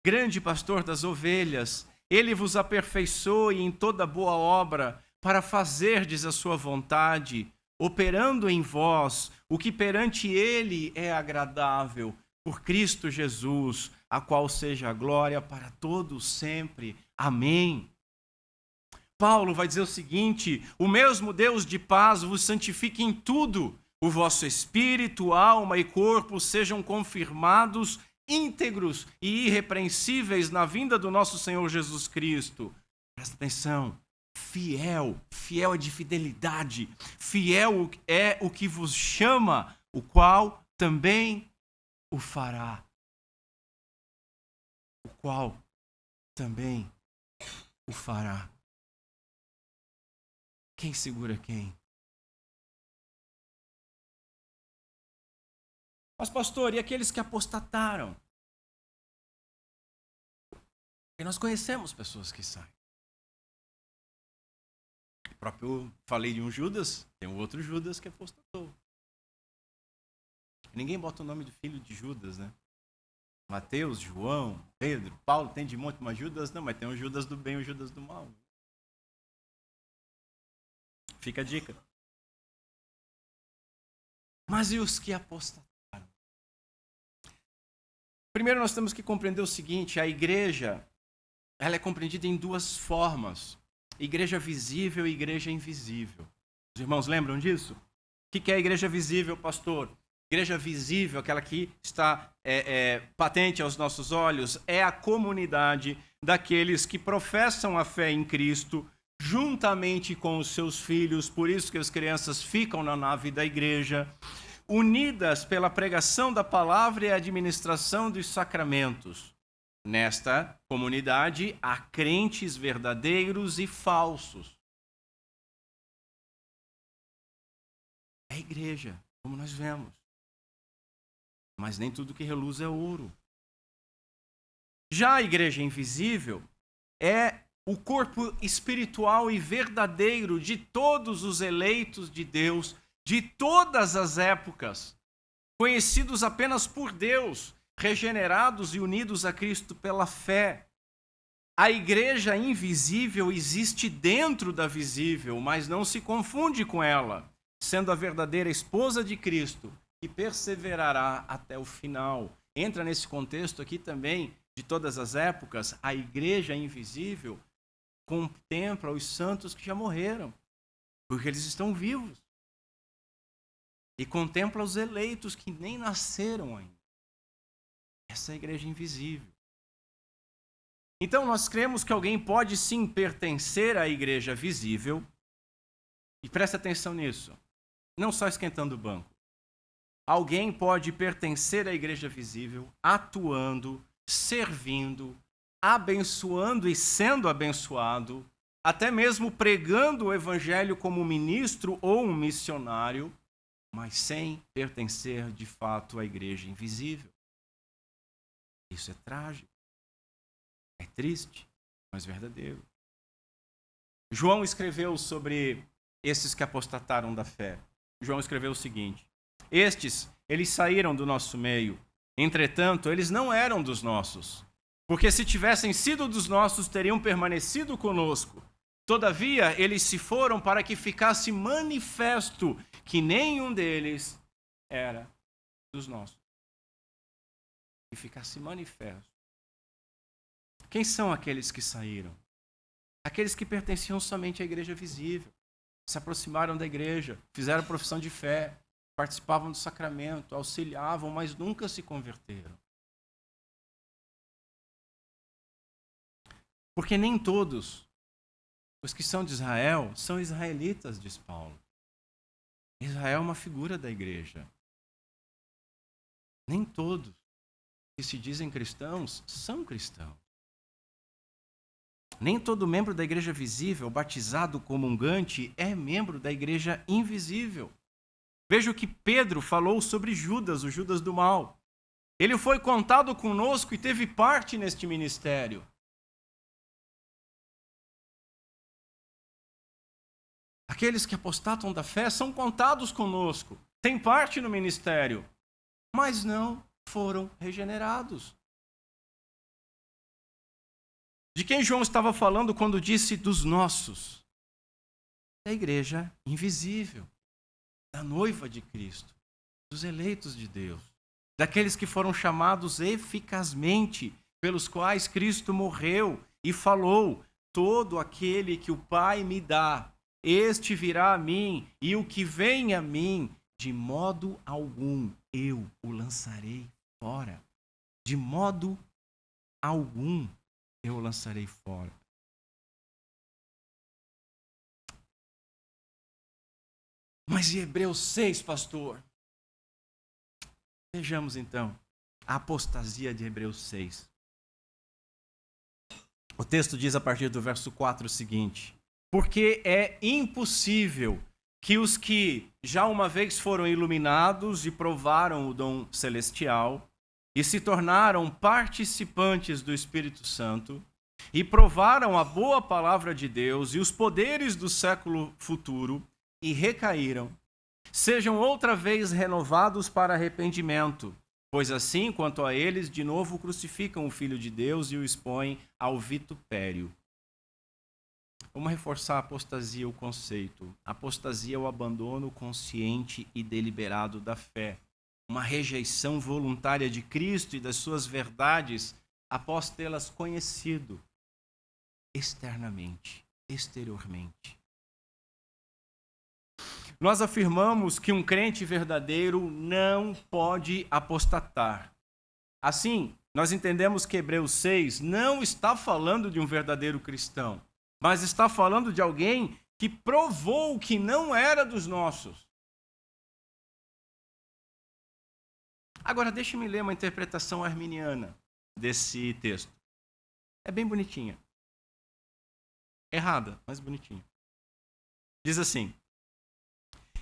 grande pastor das ovelhas, ele vos aperfeiçoe em toda boa obra para fazerdes a sua vontade, operando em vós o que perante ele é agradável, por Cristo Jesus, a qual seja a glória para todos sempre. Amém. Paulo vai dizer o seguinte: o mesmo Deus de paz vos santifique em tudo, o vosso espírito, alma e corpo sejam confirmados íntegros e irrepreensíveis na vinda do nosso Senhor Jesus Cristo. Presta atenção, fiel é de fidelidade, fiel é o que vos chama, o qual também o fará. O qual também o fará. Quem segura quem? Mas, pastor, e aqueles que apostataram? E nós conhecemos pessoas que saem. O próprio, falei de um Judas, tem um outro Judas que apostatou. Ninguém bota o nome do filho de Judas, né? Mateus, João, Pedro, Paulo, tem de monte, mas Judas não, mas tem o Judas do bem e o Judas do mal. Fica a dica. Mas e os que apostataram? Primeiro nós temos que compreender o seguinte: a igreja, ela é compreendida em duas formas. Igreja visível e igreja invisível. Os irmãos lembram disso? O que é a igreja visível, pastor? Igreja visível, aquela que está patente aos nossos olhos, é a comunidade daqueles que professam a fé em Cristo, juntamente com os seus filhos, por isso que as crianças ficam na nave da igreja, unidas pela pregação da palavra e a administração dos sacramentos. Nesta comunidade há crentes verdadeiros e falsos. É a igreja, como nós vemos. Mas nem tudo que reluz é ouro. Já a igreja invisível é o corpo espiritual e verdadeiro de todos os eleitos de Deus, de todas as épocas, conhecidos apenas por Deus, regenerados e unidos a Cristo pela fé. A igreja invisível existe dentro da visível, mas não se confunde com ela, sendo a verdadeira esposa de Cristo, que perseverará até o final. Entra nesse contexto aqui também, de todas as épocas, a igreja invisível contempla os santos que já morreram, porque eles estão vivos. E contempla os eleitos que nem nasceram ainda. Essa é a igreja invisível. Então nós cremos que alguém pode sim pertencer à igreja visível, e presta atenção nisso, não só esquentando o banco. alguém pode pertencer à igreja visível, atuando, servindo, abençoando e sendo abençoado, até mesmo pregando o evangelho como ministro ou um missionário, mas sem pertencer de fato à igreja invisível. Isso é trágico, é triste, mas verdadeiro. João escreveu sobre esses que apostataram da fé. João escreveu o seguinte: estes, eles saíram do nosso meio, entretanto, eles não eram dos nossos, porque se tivessem sido dos nossos, teriam permanecido conosco. Todavia, eles se foram para que ficasse manifesto que nenhum deles era dos nossos. Que ficasse manifesto. Quem são aqueles que saíram? Aqueles que pertenciam somente à igreja visível, se aproximaram da igreja, fizeram profissão de fé, participavam do sacramento, auxiliavam, mas nunca se converteram. Porque nem todos os que são de Israel são israelitas, diz Paulo. Israel é uma figura da igreja. Nem todos que se dizem cristãos são cristãos. Nem todo membro da igreja visível, batizado, comungante, é membro da igreja invisível. Veja o que Pedro falou sobre Judas, o Judas do mal. Ele foi contado conosco e teve parte neste ministério. Aqueles que apostatam da fé são contados conosco, têm parte no ministério, mas não foram regenerados. De quem João estava falando quando disse dos nossos? Da igreja invisível, da noiva de Cristo, dos eleitos de Deus, daqueles que foram chamados eficazmente, pelos quais Cristo morreu e falou: todo aquele que o Pai me dá, este virá a mim, e o que vem a mim, de modo algum eu o lançarei fora. De modo algum eu o lançarei fora. Mas e Hebreus 6, pastor? Vejamos então a apostasia de Hebreus 6. O texto diz a partir do verso 4 o seguinte: porque é impossível que os que já uma vez foram iluminados e provaram o dom celestial e se tornaram participantes do Espírito Santo e provaram a boa palavra de Deus e os poderes do século futuro e recaíram, sejam outra vez renovados para arrependimento, pois assim, quanto a eles, de novo crucificam o Filho de Deus e o expõem ao vitupério. Vamos reforçar a apostasia, o conceito. Apostasia é o abandono consciente e deliberado da fé. Uma rejeição voluntária de Cristo e das suas verdades após tê-las conhecido externamente, exteriormente. Nós afirmamos que um crente verdadeiro não pode apostatar. Assim, nós entendemos que Hebreus 6 não está falando de um verdadeiro cristão, mas está falando de alguém que provou que não era dos nossos. Agora, deixe-me ler uma interpretação arminiana desse texto. É bem bonitinha. Errada, mas bonitinha. Diz assim: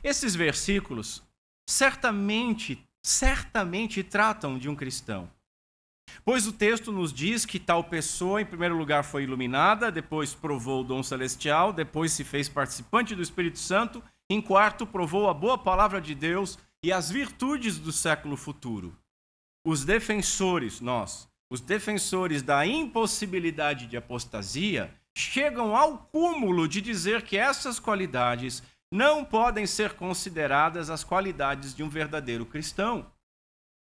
esses versículos certamente tratam de um cristão. Pois o texto nos diz que tal pessoa, em primeiro lugar, foi iluminada, depois provou o dom celestial, depois se fez participante do Espírito Santo, em quarto, provou a boa palavra de Deus e as virtudes do século futuro. Os defensores da impossibilidade de apostasia, chegam ao cúmulo de dizer que essas qualidades não podem ser consideradas as qualidades de um verdadeiro cristão.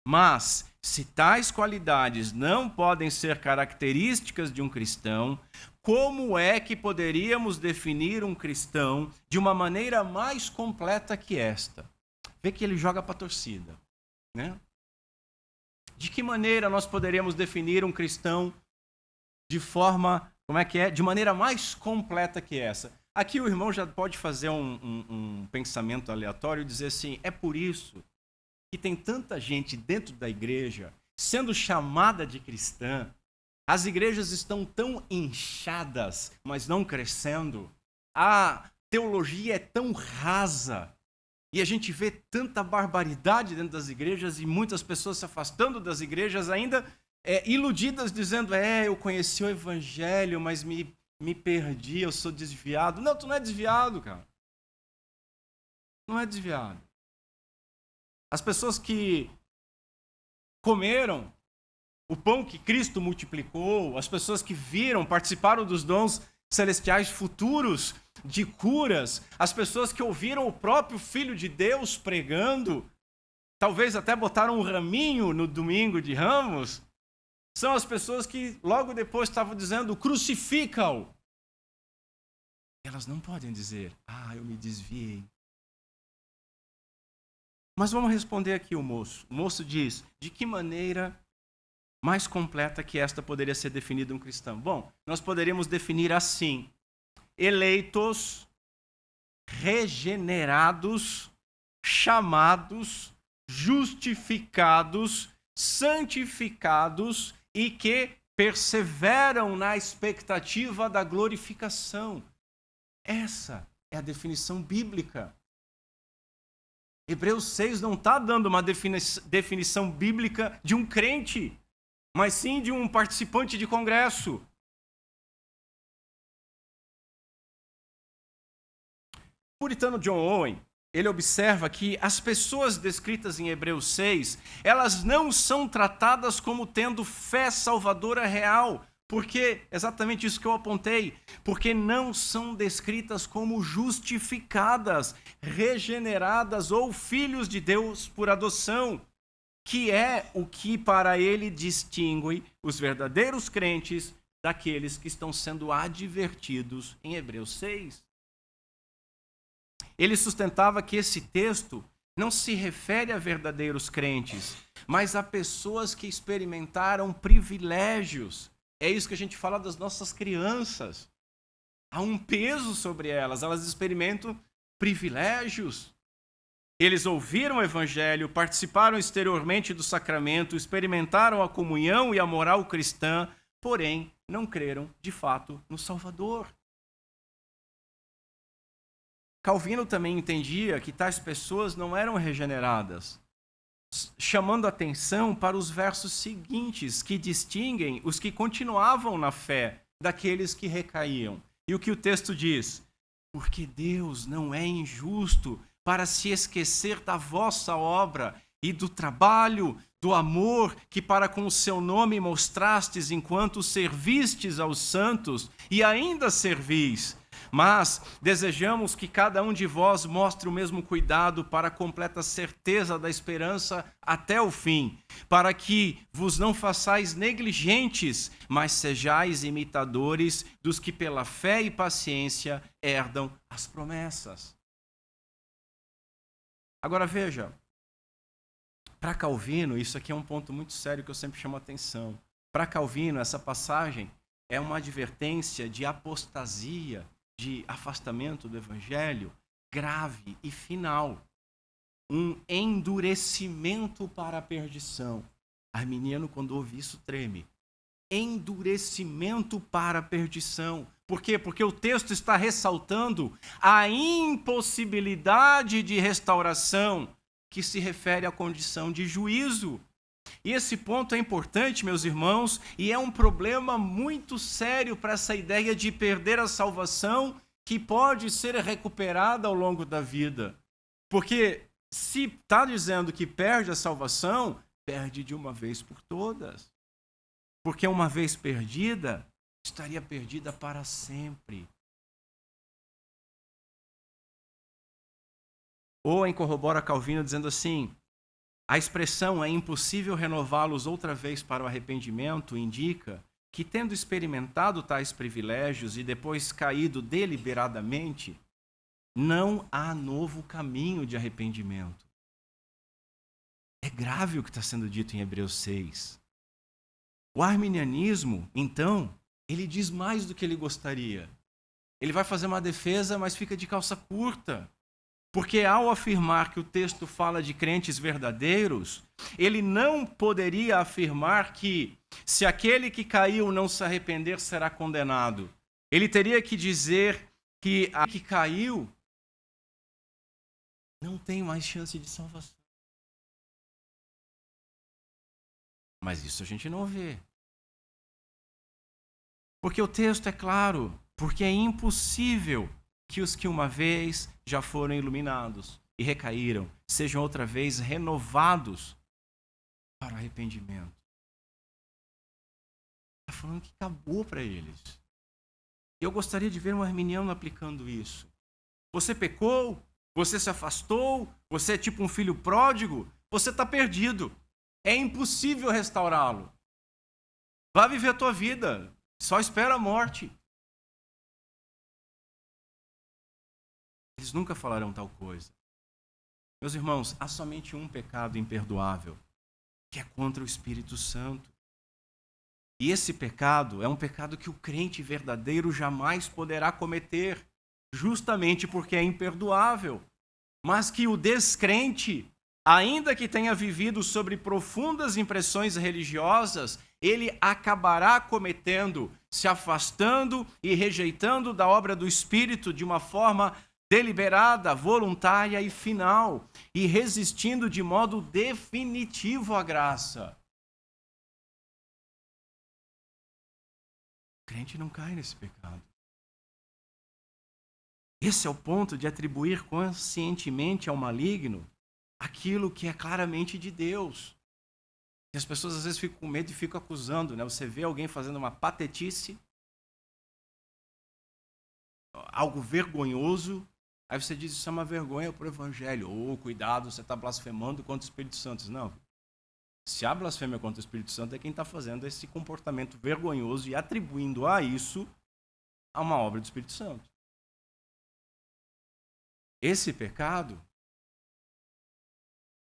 Mas, se tais qualidades não podem ser características de um cristão, como é que poderíamos definir um cristão de uma maneira mais completa que esta? Vê que ele joga para a torcida, né? De que maneira nós poderíamos definir um cristão de forma, de maneira mais completa que essa? Aqui o irmão já pode fazer um pensamento aleatório e dizer assim: é por isso que tem tanta gente dentro da igreja sendo chamada de cristã, as igrejas estão tão inchadas, mas não crescendo, a teologia é tão rasa, e a gente vê tanta barbaridade dentro das igrejas e muitas pessoas se afastando das igrejas ainda iludidas, dizendo, eu conheci o evangelho, mas me perdi, eu sou desviado. Não, tu não é desviado, cara. Não é desviado. As pessoas que comeram o pão que Cristo multiplicou, as pessoas que viram, participaram dos dons celestiais futuros, de curas, as pessoas que ouviram o próprio Filho de Deus pregando, talvez até botaram um raminho no domingo de Ramos, são as pessoas que logo depois estavam dizendo, crucifica-o. Elas não podem dizer, eu me desviei. Mas vamos responder aqui o moço. O moço diz, de que maneira mais completa que esta poderia ser definida um cristão? Bom, nós poderíamos definir assim, eleitos, regenerados, chamados, justificados, santificados e que perseveram na expectativa da glorificação. Essa é a definição bíblica. Hebreus 6 não está dando uma definição bíblica de um crente, mas sim de um participante de congresso. O puritano John Owen, ele observa que as pessoas descritas em Hebreus 6, elas não são tratadas como tendo fé salvadora real, porque, exatamente isso que eu apontei, porque não são descritas como justificadas, regeneradas ou filhos de Deus por adoção, que é o que para ele distingue os verdadeiros crentes daqueles que estão sendo advertidos em Hebreus 6. Ele sustentava que esse texto não se refere a verdadeiros crentes, mas a pessoas que experimentaram privilégios. É isso que a gente fala das nossas crianças. Há um peso sobre elas, elas experimentam privilégios. Eles ouviram o evangelho, participaram exteriormente do sacramento, experimentaram a comunhão e a moral cristã, porém não creram de fato no Salvador. Calvino também entendia que tais pessoas não eram regeneradas, chamando atenção para os versos seguintes, que distinguem os que continuavam na fé daqueles que recaíam. E o que o texto diz? Porque Deus não é injusto para se esquecer da vossa obra e do trabalho, do amor que para com o seu nome mostrastes enquanto servistes aos santos e ainda servis. Mas desejamos que cada um de vós mostre o mesmo cuidado para a completa certeza da esperança até o fim, para que vos não façais negligentes, mas sejais imitadores dos que pela fé e paciência herdam as promessas. Agora veja, para Calvino, isso aqui é um ponto muito sério que eu sempre chamo a atenção. Para Calvino, essa passagem é uma advertência de apostasia, de afastamento do evangelho grave e final. Um endurecimento para a perdição. Arminiano, quando ouve isso, treme. Endurecimento para a perdição. Por quê? Porque o texto está ressaltando a impossibilidade de restauração, que se refere à condição de juízo. E esse ponto é importante, meus irmãos, e é um problema muito sério para essa ideia de perder a salvação que pode ser recuperada ao longo da vida. Porque se está dizendo que perde a salvação, perde de uma vez por todas. Porque uma vez perdida, estaria perdida para sempre. Owen corrobora Calvino dizendo assim: a expressão é impossível renová-los outra vez para o arrependimento indica que, tendo experimentado tais privilégios e depois caído deliberadamente, não há novo caminho de arrependimento. É grave o que está sendo dito em Hebreus 6. O arminianismo, então, ele diz mais do que ele gostaria. Ele vai fazer uma defesa, mas fica de calça curta. Porque ao afirmar que o texto fala de crentes verdadeiros, ele não poderia afirmar que se aquele que caiu não se arrepender será condenado. Ele teria que dizer que a que caiu não tem mais chance de salvação. Mas isso a gente não vê. Porque o texto é claro, porque é impossível que os que uma vez já foram iluminados e recaíram, sejam outra vez renovados para o arrependimento. Está falando que acabou para eles. Eu gostaria de ver um arminiano aplicando isso. Você pecou, você se afastou, você é tipo um filho pródigo, você está perdido. É impossível restaurá-lo. Vá viver a tua vida, só espera a morte. Eles nunca falarão tal coisa. Meus irmãos, há somente um pecado imperdoável, que é contra o Espírito Santo. E esse pecado é um pecado que o crente verdadeiro jamais poderá cometer, justamente porque é imperdoável. Mas que o descrente, ainda que tenha vivido sobre profundas impressões religiosas, ele acabará cometendo, se afastando e rejeitando da obra do Espírito de uma forma deliberada, voluntária e final, e resistindo de modo definitivo à graça. O crente não cai nesse pecado. Esse é o ponto de atribuir conscientemente ao maligno aquilo que é claramente de Deus. E as pessoas às vezes ficam com medo e ficam acusando, né? Você vê alguém fazendo uma patetice, algo vergonhoso, aí você diz, isso é uma vergonha para o evangelho. Ou, cuidado, você está blasfemando contra o Espírito Santo. Não. Se há blasfêmia contra o Espírito Santo é quem está fazendo esse comportamento vergonhoso e atribuindo a isso a uma obra do Espírito Santo. Esse pecado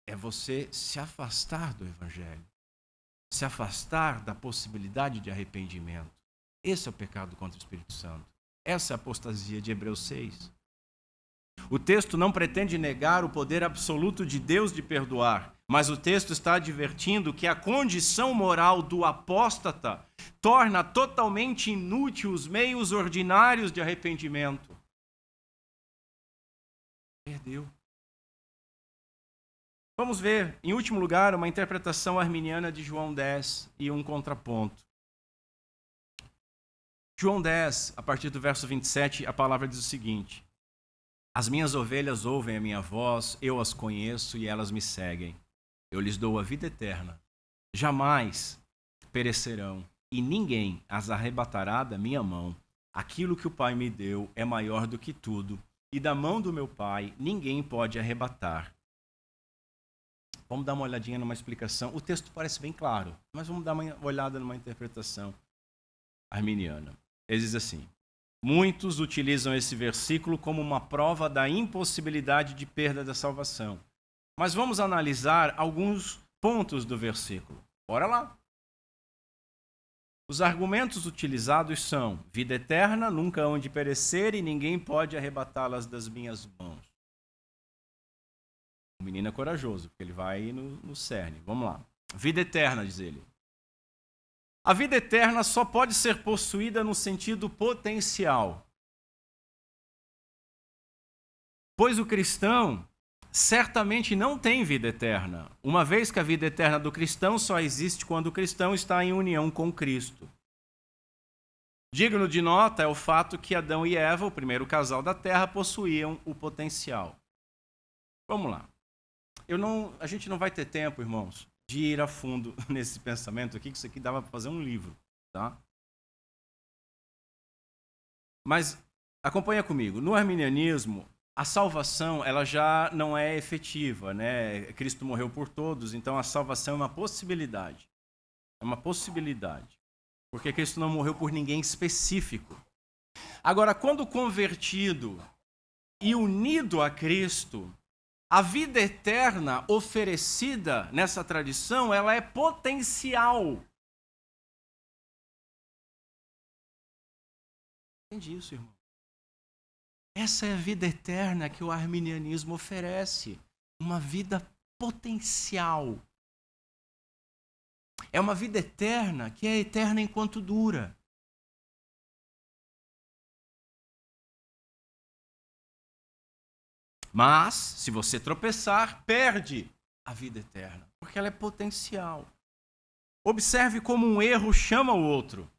é você se afastar do evangelho, se afastar da possibilidade de arrependimento. Esse é o pecado contra o Espírito Santo. Essa é a apostasia de Hebreus 6. O texto não pretende negar o poder absoluto de Deus de perdoar, mas o texto está advertindo que a condição moral do apóstata torna totalmente inútil os meios ordinários de arrependimento. Perdeu. Vamos ver, em último lugar, uma interpretação arminiana de João 10 e um contraponto. João 10, a partir do verso 27, a palavra diz o seguinte: as minhas ovelhas ouvem a minha voz, eu as conheço e elas me seguem. Eu lhes dou a vida eterna. Jamais perecerão e ninguém as arrebatará da minha mão. Aquilo que o Pai me deu é maior do que tudo, e da mão do meu Pai ninguém pode arrebatar. Vamos dar uma olhadinha numa explicação. O texto parece bem claro, mas vamos dar uma olhada numa interpretação arminiana. Ele diz assim: muitos utilizam esse versículo como uma prova da impossibilidade de perda da salvação. Mas vamos analisar alguns pontos do versículo. Bora lá. Os argumentos utilizados são: vida eterna, nunca hão de perecer e ninguém pode arrebatá-las das minhas mãos. O menino é corajoso, porque ele vai no cerne. Vamos lá. Vida eterna, diz ele. A vida eterna só pode ser possuída no sentido potencial. Pois o cristão certamente não tem vida eterna, uma vez que a vida eterna do cristão só existe quando o cristão está em união com Cristo. Digno de nota é o fato que Adão e Eva, o primeiro casal da terra, possuíam o potencial. Vamos lá. A gente não vai ter tempo, irmãos, de ir a fundo nesse pensamento aqui, que isso aqui dava para fazer um livro, tá? Mas acompanha comigo. No arminianismo, a salvação ela já não é efetiva, né? Cristo morreu por todos, então a salvação é uma possibilidade. É uma possibilidade. Porque Cristo não morreu por ninguém específico. Agora, quando convertido e unido a Cristo, a vida eterna oferecida nessa tradição, ela é potencial. Entende isso, irmão? Essa é a vida eterna que o arminianismo oferece. Uma vida potencial. É uma vida eterna que é eterna enquanto dura. Mas, se você tropeçar, perde a vida eterna, porque ela é potencial. Observe como um erro chama o outro.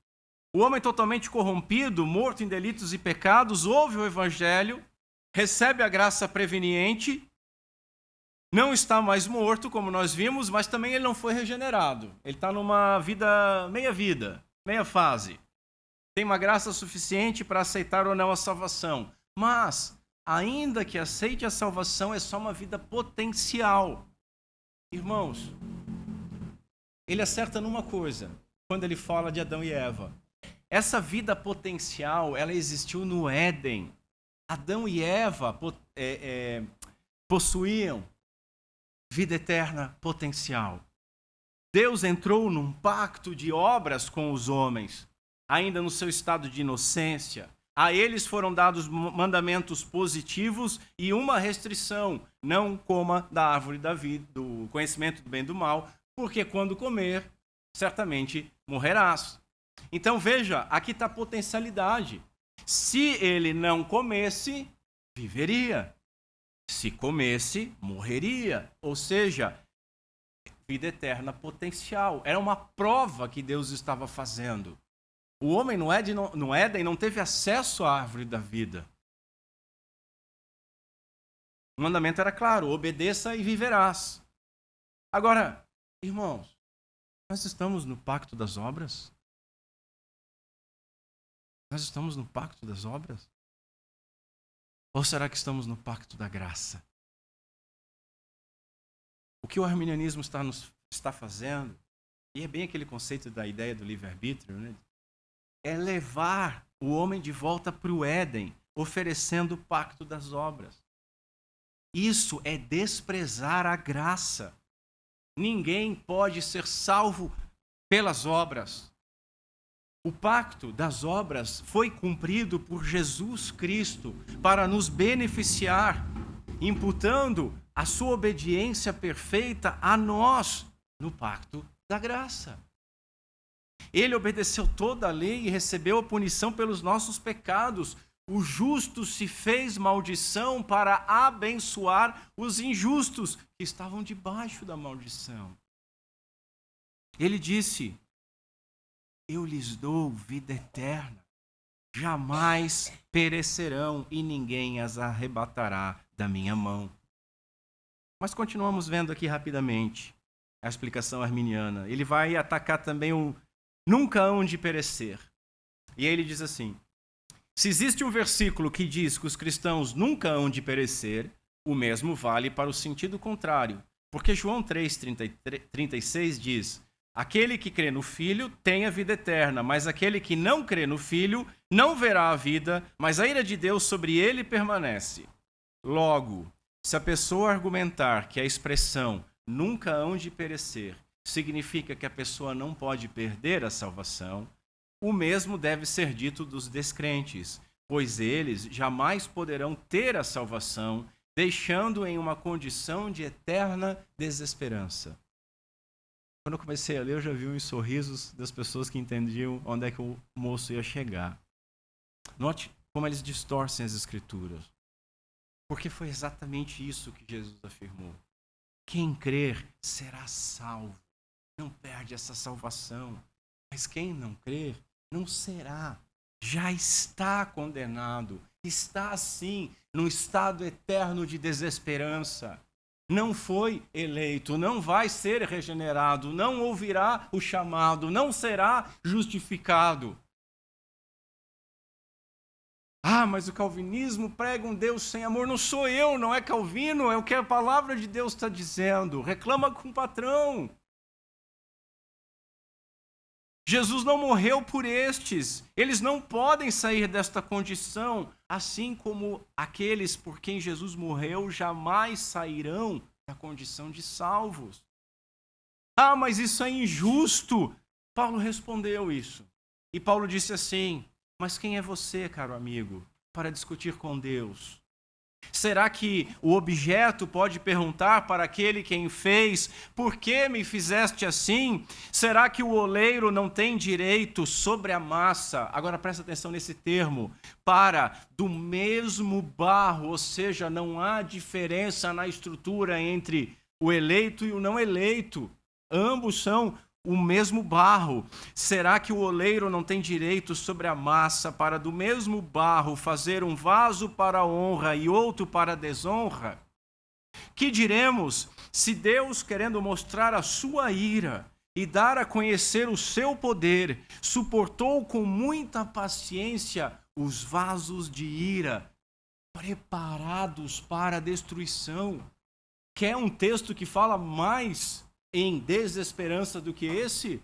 O homem totalmente corrompido, morto em delitos e pecados, ouve o evangelho, recebe a graça preveniente, não está mais morto, como nós vimos, mas também ele não foi regenerado. Ele está numa vida, meia fase. Tem uma graça suficiente para aceitar ou não a salvação. Mas, ainda que aceite a salvação, é só uma vida potencial. Irmãos, ele acerta numa coisa, quando ele fala de Adão e Eva. Essa vida potencial, ela existiu no Éden. Adão e Eva possuíam vida eterna potencial. Deus entrou num pacto de obras com os homens, ainda no seu estado de inocência. A eles foram dados mandamentos positivos e uma restrição: não coma da árvore da vida, do conhecimento do bem e do mal, porque quando comer, certamente morrerás. Então veja, aqui está a potencialidade. Se ele não comesse, viveria. Se comesse, morreria. Ou seja, vida eterna potencial. Era uma prova que Deus estava fazendo. O homem no Éden não teve acesso à árvore da vida. O mandamento era claro: obedeça e viverás. Agora, irmãos, nós estamos no pacto das obras? Nós estamos no pacto das obras? Ou será que estamos no pacto da graça? O que o arminianismo está fazendo, e é bem aquele conceito da ideia do livre-arbítrio, né? É levar o homem de volta para o Éden, oferecendo o pacto das obras. Isso é desprezar a graça. Ninguém pode ser salvo pelas obras. O pacto das obras foi cumprido por Jesus Cristo para nos beneficiar, imputando a sua obediência perfeita a nós no pacto da graça. Ele obedeceu toda a lei e recebeu a punição pelos nossos pecados. O justo se fez maldição para abençoar os injustos que estavam debaixo da maldição. Ele disse: eu lhes dou vida eterna, jamais perecerão e ninguém as arrebatará da minha mão. Mas continuamos vendo aqui rapidamente a explicação arminiana. Ele vai atacar também o nunca hão de perecer. E aí ele diz assim: se existe um versículo que diz que os cristãos nunca hão de perecer, o mesmo vale para o sentido contrário. Porque João 3,36 diz: aquele que crê no Filho tem a vida eterna, mas aquele que não crê no Filho não verá a vida, mas a ira de Deus sobre ele permanece. Logo, se a pessoa argumentar que a expressão nunca hão de perecer significa que a pessoa não pode perder a salvação, o mesmo deve ser dito dos descrentes, pois eles jamais poderão ter a salvação, deixando em uma condição de eterna desesperança. Quando eu comecei a ler, eu já vi os sorrisos das pessoas que entendiam onde é que o moço ia chegar. Note como eles distorcem as escrituras. Porque foi exatamente isso que Jesus afirmou. Quem crer será salvo. Não perde essa salvação. Mas quem não crer não será. Já está condenado. Está assim, num estado eterno de desesperança. Não foi eleito, não vai ser regenerado, não ouvirá o chamado, não será justificado. Ah, mas o calvinismo prega um Deus sem amor. Não sou eu, não é Calvino, é o que a palavra de Deus está dizendo. Reclama com o patrão. Jesus não morreu por estes. Eles não podem sair desta condição, assim como aqueles por quem Jesus morreu jamais sairão da condição de salvos. Ah, mas isso é injusto. Paulo respondeu isso. E Paulo disse assim: mas quem é você, caro amigo, para discutir com Deus? Será que o objeto pode perguntar para aquele quem fez, por que me fizeste assim? Será que o oleiro não tem direito sobre a massa? Agora presta atenção nesse termo, para do mesmo barro, ou seja, não há diferença na estrutura entre o eleito e o não eleito. Ambos são o mesmo barro. Será que o oleiro não tem direito sobre a massa para do mesmo barro fazer um vaso para a honra e outro para a desonra? Que diremos se Deus, querendo mostrar a sua ira e dar a conhecer o seu poder, suportou com muita paciência os vasos de ira preparados para a destruição? Quer um texto que fala mais em desesperança do que esse?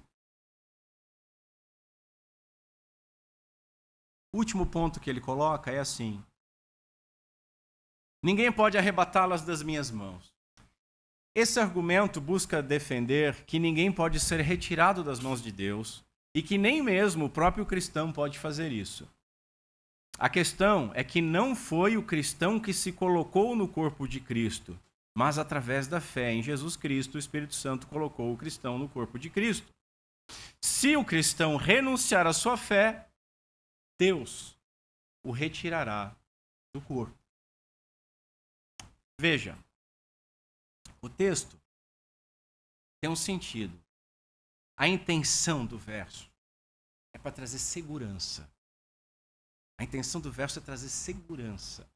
O último ponto que ele coloca é assim: ninguém pode arrebatá-las das minhas mãos. Esse argumento busca defender que ninguém pode ser retirado das mãos de Deus e que nem mesmo o próprio cristão pode fazer isso. A questão é que não foi o cristão que se colocou no corpo de Cristo, mas através da fé em Jesus Cristo, o Espírito Santo colocou o cristão no corpo de Cristo. Se o cristão renunciar à sua fé, Deus o retirará do corpo. Veja, o texto tem um sentido. A intenção do verso é para trazer segurança. A intenção do verso é trazer segurança,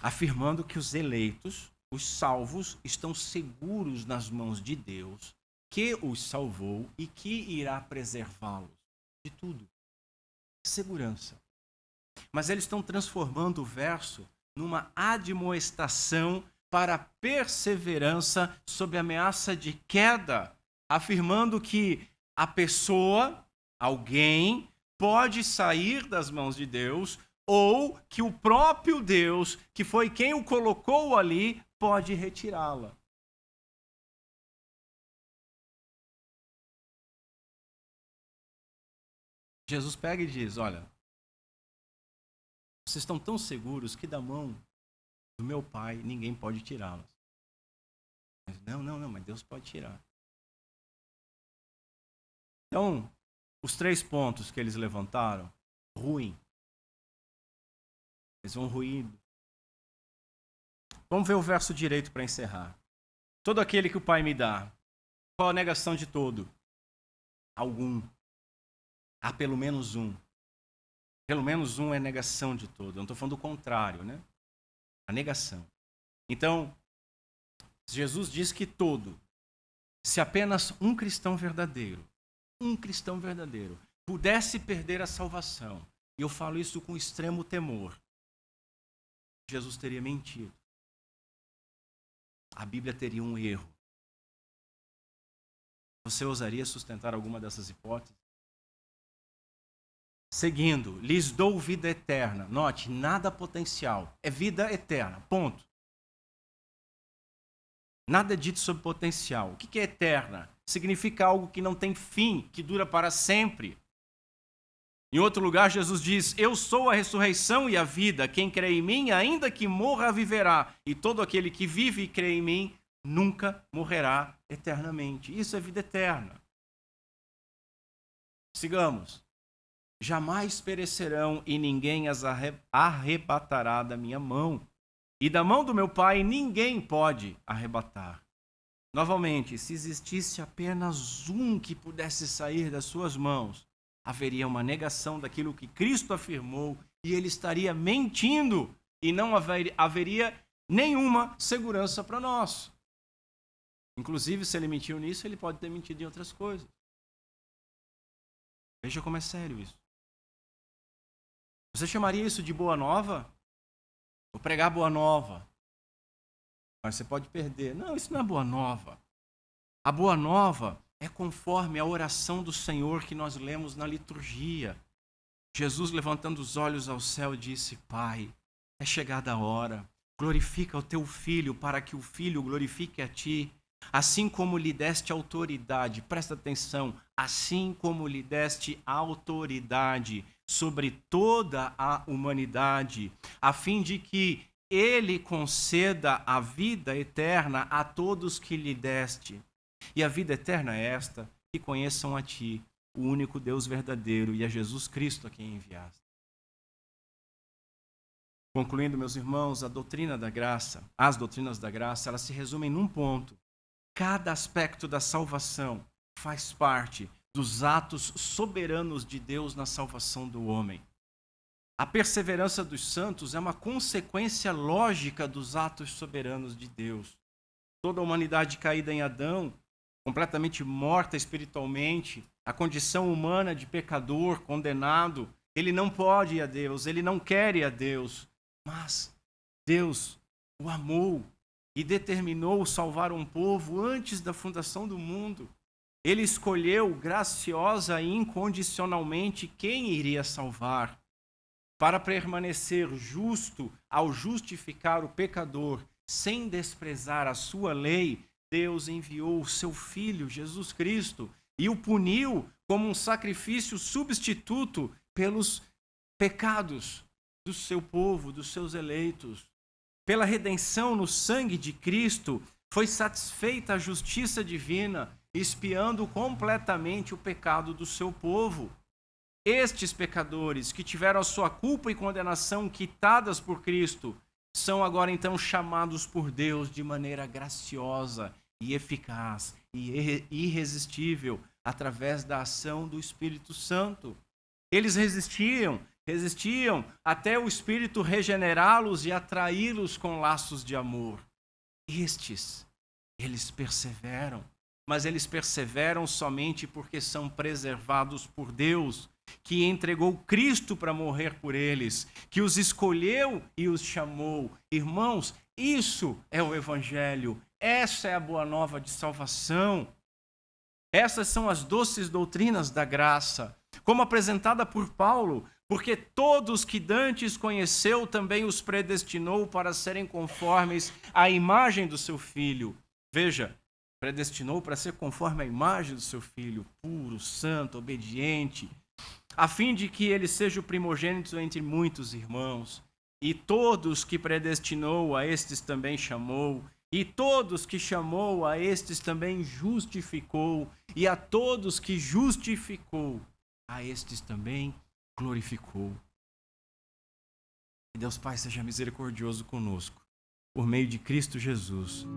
afirmando que os eleitos, os salvos, estão seguros nas mãos de Deus, que os salvou e que irá preservá-los de tudo. Segurança. Mas eles estão transformando o verso numa admoestação para a perseverança sob ameaça de queda, afirmando que a pessoa, alguém, pode sair das mãos de Deus, ou que o próprio Deus, que foi quem o colocou ali, pode retirá-la. Jesus pega e diz: olha, vocês estão tão seguros que da mão do meu Pai ninguém pode tirá-las. Não, mas Deus pode tirar. Então, os 3 pontos que eles levantaram, ruim. Eles vão ruindo. Vamos ver o verso direito para encerrar. Todo aquele que o Pai me dá. Qual a negação de todo? Algum. Há pelo menos um. Pelo menos um é negação de todo. Eu não estou falando do contrário, né? A negação. Então, Jesus diz que todo, se apenas um cristão verdadeiro, pudesse perder a salvação, e eu falo isso com extremo temor, Jesus teria mentido. A Bíblia teria um erro. Você ousaria sustentar alguma dessas hipóteses? Seguindo, lhes dou vida eterna. Note, nada potencial. É vida eterna, ponto. Nada é dito sobre potencial. O que é eterna? Significa algo que não tem fim, que dura para sempre. Em outro lugar, Jesus diz: eu sou a ressurreição e a vida. Quem crê em mim, ainda que morra, viverá. E todo aquele que vive e crê em mim, nunca morrerá eternamente. Isso é vida eterna. Sigamos. Jamais perecerão e ninguém as arrebatará da minha mão. E da mão do meu Pai ninguém pode arrebatar. Novamente, se existisse apenas um que pudesse sair das suas mãos, haveria uma negação daquilo que Cristo afirmou e ele estaria mentindo e não haveria nenhuma segurança para nós. Inclusive, se ele mentiu nisso, ele pode ter mentido em outras coisas. Veja como é sério isso. Você chamaria isso de boa nova? Vou pregar boa nova. Mas você pode perder. Não, isso não é boa nova. A boa nova é conforme a oração do Senhor que nós lemos na liturgia. Jesus, levantando os olhos ao céu, disse: Pai, é chegada a hora. Glorifica o teu Filho, para que o Filho glorifique a ti. Assim como lhe deste autoridade, presta atenção, assim como lhe deste autoridade sobre toda a humanidade, a fim de que ele conceda a vida eterna a todos que lhe deste. E a vida eterna é esta, que conheçam a ti, o único Deus verdadeiro, e a Jesus Cristo a quem enviaste. Concluindo, meus irmãos, as doutrinas da graça, elas se resumem num ponto. Cada aspecto da salvação faz parte dos atos soberanos de Deus na salvação do homem. A perseverança dos santos é uma consequência lógica dos atos soberanos de Deus. Toda a humanidade caída em Adão, completamente morta espiritualmente, a condição humana de pecador, condenado, ele não pode ir a Deus, ele não quer ir a Deus, mas Deus o amou e determinou salvar um povo antes da fundação do mundo. Ele escolheu graciosa e incondicionalmente quem iria salvar. Para permanecer justo ao justificar o pecador, sem desprezar a sua lei, Deus enviou o seu Filho, Jesus Cristo, e o puniu como um sacrifício substituto pelos pecados do seu povo, dos seus eleitos. Pela redenção no sangue de Cristo, foi satisfeita a justiça divina, expiando completamente o pecado do seu povo. Estes pecadores que tiveram a sua culpa e condenação quitadas por Cristo, são agora então chamados por Deus de maneira graciosa e eficaz e irresistível, através da ação do Espírito Santo. Eles resistiam até o Espírito regenerá-los e atraí-los com laços de amor. Eles perseveram, mas eles perseveram somente porque são preservados por Deus, que entregou Cristo para morrer por eles, que os escolheu e os chamou. Irmãos, isso é o Evangelho, essa é a boa nova de salvação. Essas são as doces doutrinas da graça, como apresentada por Paulo, porque todos que dantes conheceu também os predestinou para serem conformes à imagem do seu Filho. Veja, predestinou para ser conforme à imagem do seu Filho, puro, santo, obediente, a fim de que ele seja o primogênito entre muitos irmãos. E todos que predestinou, a estes também chamou. E todos que chamou, a estes também justificou. E a todos que justificou, a estes também glorificou. Que Deus Pai seja misericordioso conosco, por meio de Cristo Jesus.